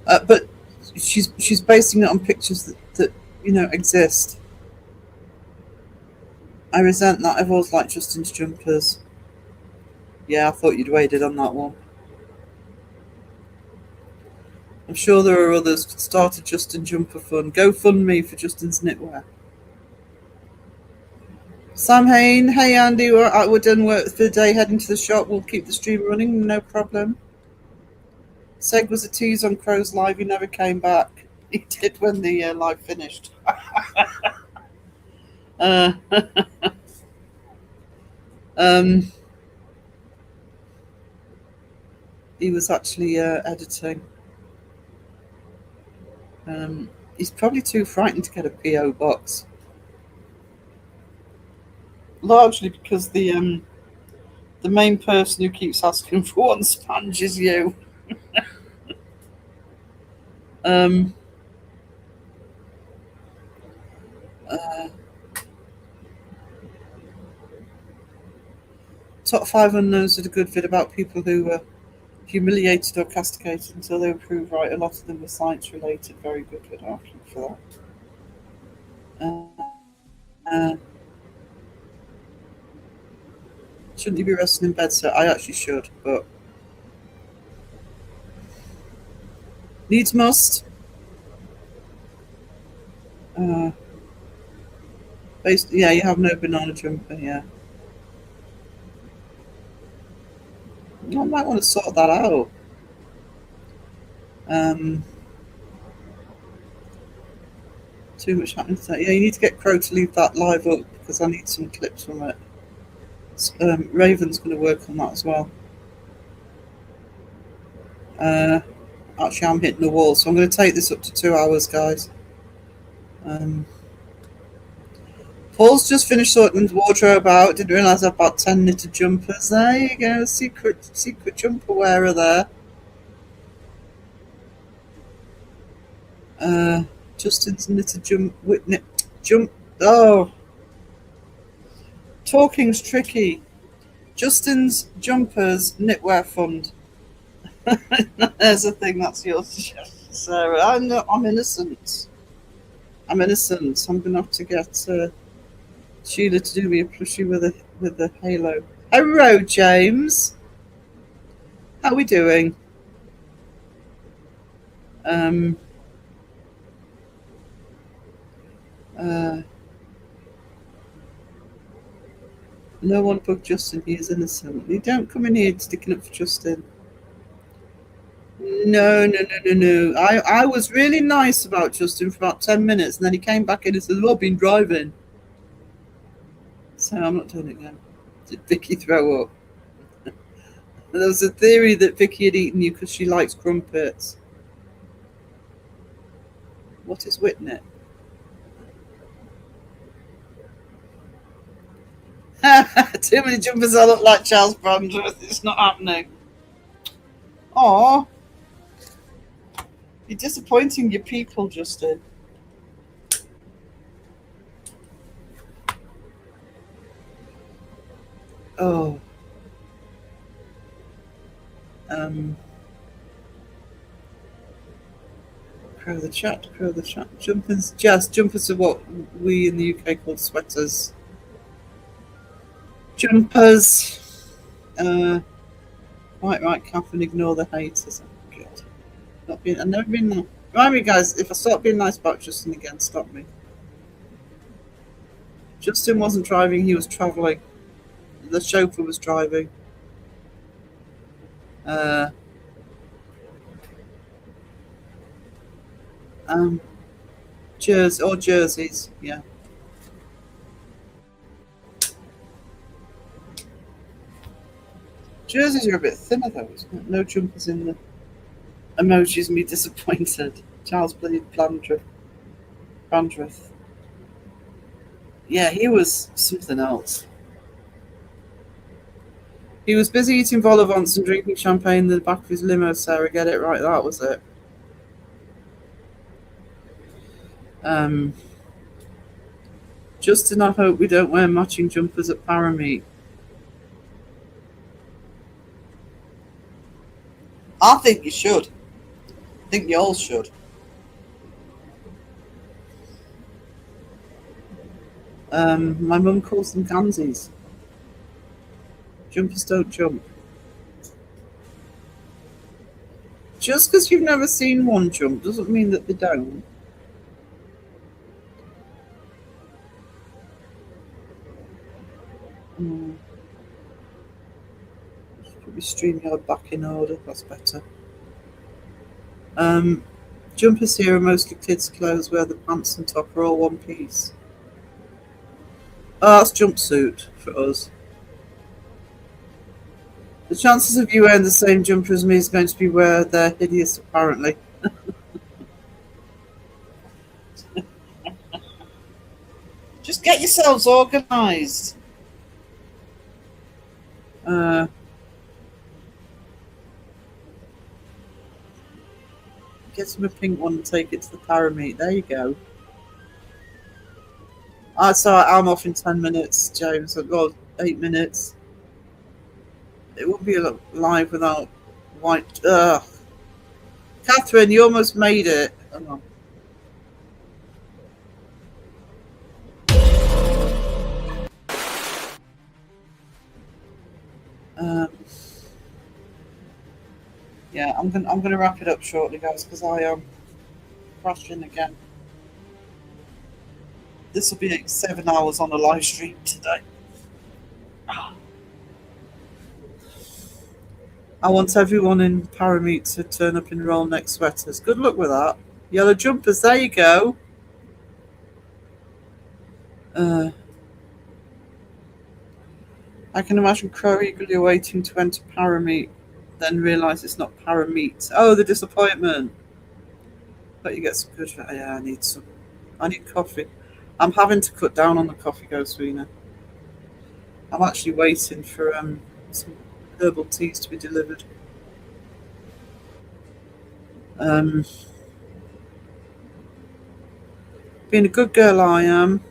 But she's basing it on pictures that exist. I resent that. I've always liked Justin's jumpers. Yeah, I thought you'd waited on that one. I'm sure there are others. Start a Justin jumper fund. GoFundMe for Justin's knitwear. Sam Hain, hey Andy, we're done work for the day, heading to the shop. We'll keep the stream running, no problem. Seg was a tease on Crow's live, he never came back. He did when the live finished. He was actually editing. He's probably too frightened to get a PO box. Largely because the main person who keeps asking for one sponge is you. Top 5 unknowns did a good vid about people who were humiliated or castigated until they were proved right. A lot of them were science related. Very good vid for that. Shouldn't you be resting in bed, sir? I actually should, but needs must. Yeah, you have no banana jumper, yeah. I might want to sort that out. Too much happening today. Yeah, you need to get Crow to leave that live up because I need some clips from it. Raven's going to work on that as well. Actually, I'm hitting the wall, so I'm going to take this up to 2 hours, guys. Paul's just finished sorting his wardrobe out. Didn't realise I've about 10 knitted jumpers. There you go, secret jumper wearer there. Justin's knitted jump. Oh, talking's tricky. Justin's jumpers knitwear fund. There's a thing that's yours, Sarah. I'm innocent. I'm innocent. I'm gonna have to get Sheila to do me a plushie with a halo. Hello, James. How we doing? No one bugged Justin. He is innocent. You don't come in here sticking up for Justin. No. I was really nice about Justin for about 10 minutes, and then he came back in and said, "I've been driving." So I'm not doing it again. Did Vicky throw up? There was a theory that Vicky had eaten you because she likes crumpets. What is Whitney? Too many jumpers. I look like Charles Brandreth. It's not happening. Aw. You're disappointing your people, Justin. Oh. Crow the chat. Jumpers are what we in the UK call sweaters. Jumpers. Right, Catherine, ignore the haters. Oh, God. I've never been nice. Remind me, guys, if I start being nice about Justin again, stop me. Justin wasn't driving, he was travelling. The chauffeur was driving. Jerseys, yeah. Jerseys are a bit thinner though, isn't it? No jumpers in the emojis. Me disappointed. Charles Brandreth. Yeah, he was something else. He was busy eating vol au vents and drinking champagne in the back of his limo, Sarah. Get it right, that was it. Justin, I hope we don't wear matching jumpers at Parameet. I think you should. I think you all should. My mum calls them gansies. Jumpers don't jump. Just because you've never seen one jump doesn't mean that they don't. Put my StreamYard back in order, that's better. Jumpers here are mostly kids' clothes where the pants and top are all one piece. Oh, that's jumpsuit for us. The chances of you wearing the same jumper as me is going to be where they're hideous, apparently. Just get yourselves organised. Get him a pink one and take it to the Parameet. There you go. I'm off in 10 minutes, James. I've got 8 minutes. It won't be live without white. Catherine, you almost made it. Hang on. Yeah, I'm gonna wrap it up shortly, guys, because I am crashing again. This will be 7 hours on a live stream today. I want everyone in Parameet to turn up in roll neck sweaters. Good luck with that. Yellow jumpers, there you go. I can imagine Crow eagerly awaiting to enter Parameet, then realise it's not Parameet. Oh, the disappointment. But you get some good. Yeah, I need some. I need coffee. I'm having to cut down on the coffee, Ghostwina. I'm actually waiting for some herbal teas to be delivered. Being a good girl, I am.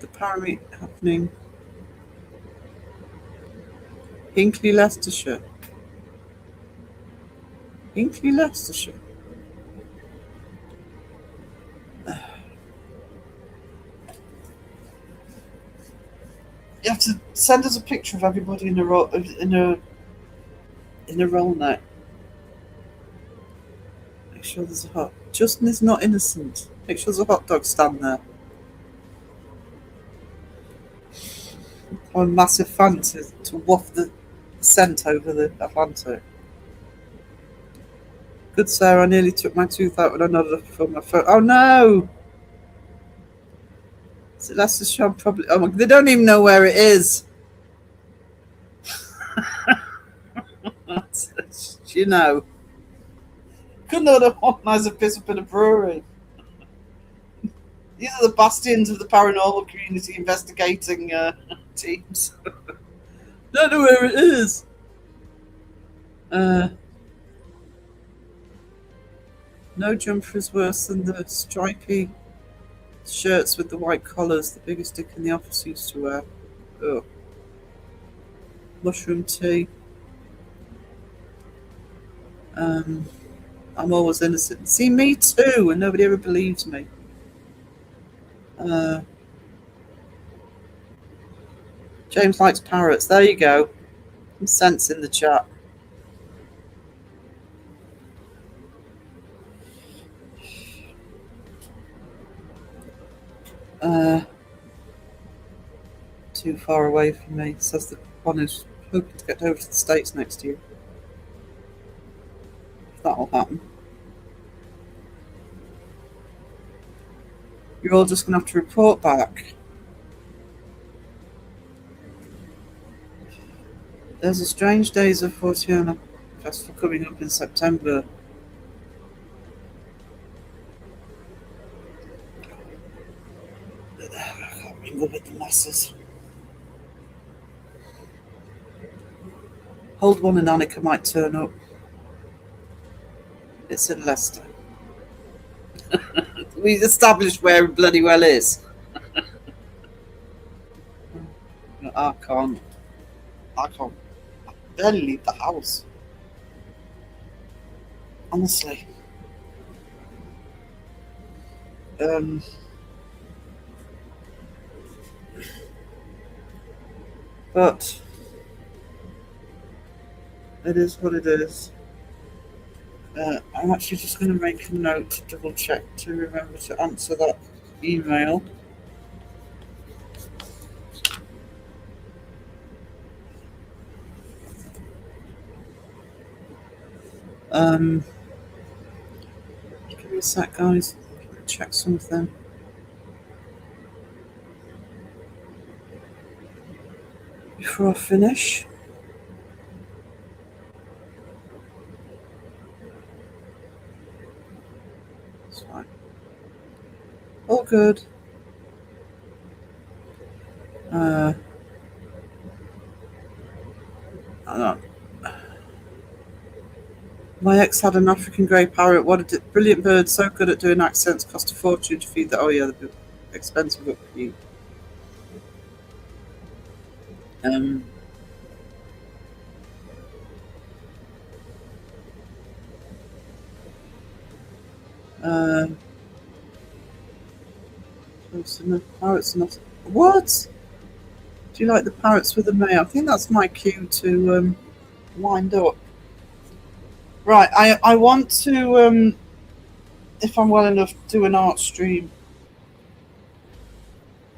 The Parameet happening. Hinkley, Leicestershire. Hinkley, Leicestershire. You have to send us a picture of everybody in a roll net. Make sure there's a hot. Justin is not innocent. Make sure there's a hot dog stand there. I'm a massive fan to waft the scent over the Atlantic. Good Sarah, I nearly took my tooth out when I nodded up from my phone. Oh no! Is it Leicestershire? Probably. Oh my, they don't even know where it is. You know. Couldn't have organised a piss up in a brewery. These are the bastions of the paranormal community investigating teams. Don't know where it is. No jumper is worse than the stripy shirts with the white collars the biggest dick in the office used to wear. Oh. Mushroom tea. I'm always innocent. See, me too, and nobody ever believes me. James likes parrots. There you go. Some sense in the chat. Too far away from me, says the one who's hoping to get over to the States next year. If that'll happen. You're all just going to have to report back. There's a Strange Days of Fortuna festival coming up in September. with the masses. Hold One and Annika might turn up. It's in Leicester. We've established where it bloody well is. I can't. I barely leave the house. Honestly. But it is what it is. I'm actually just going to make a note to double check to remember to answer that email. Give me a sec, guys. Check something. Before I finish. It's fine. All good. I don't. My ex had an African grey parrot. What a brilliant bird! So good at doing accents. Cost a fortune to feed that. Oh yeah, the expensive upkeep. Close enough. Parrots not. What? Do you like the parrots with the male? I think that's my cue to wind up. Right, I want to, if I'm well enough, do an art stream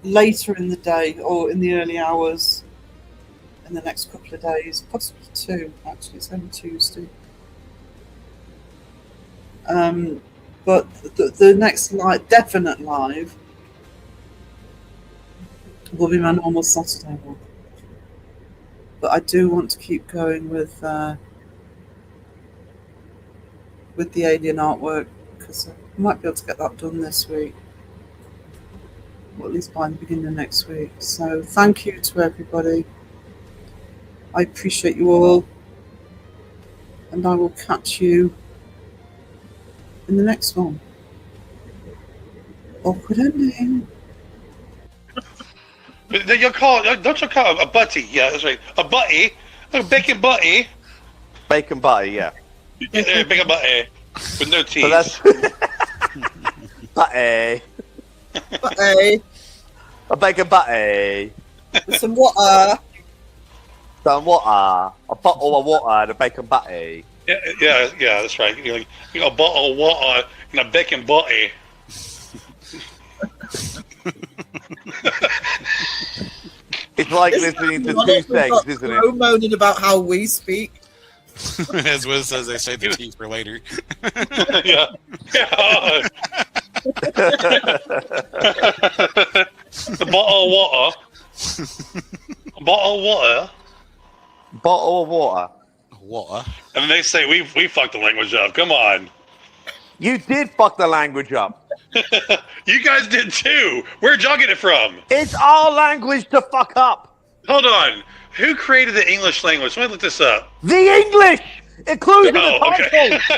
later in the day or in the early hours in the next couple of days, possibly 2, actually, it's only Tuesday. But the next definite live will be my normal Saturday one. But I do want to keep going with the alien artwork because I might be able to get that done this week, or at least by the beginning of next week. So thank you to everybody. I appreciate you all, and I will catch you in the next one. Awkward ending. Don't you call it a butty? Yeah, that's right. A butty, like a bacon butty. Bacon butty, yeah. Bacon butty with no teeth. So that's butty. Butty. A bacon butty. With some water. Some water. A bottle of water and a bacon butty. Yeah, that's right. You got a bottle of water and a bacon butty. It's like listening to two things, isn't it? Moaning about how we speak. As Wiz says, they say the teeth for later. Yeah. The bottle of water. A bottle of water. Bottle of water. Water. And they say we fucked the language up. Come on. You did fuck the language up. You guys did too. Where'd y'all get it from? It's our language to fuck up. Hold on. Who created the English language? Let me look this up. The English! Including the okay. title!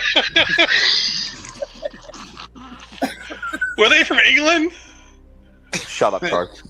Were they from England? Shut up, Charles.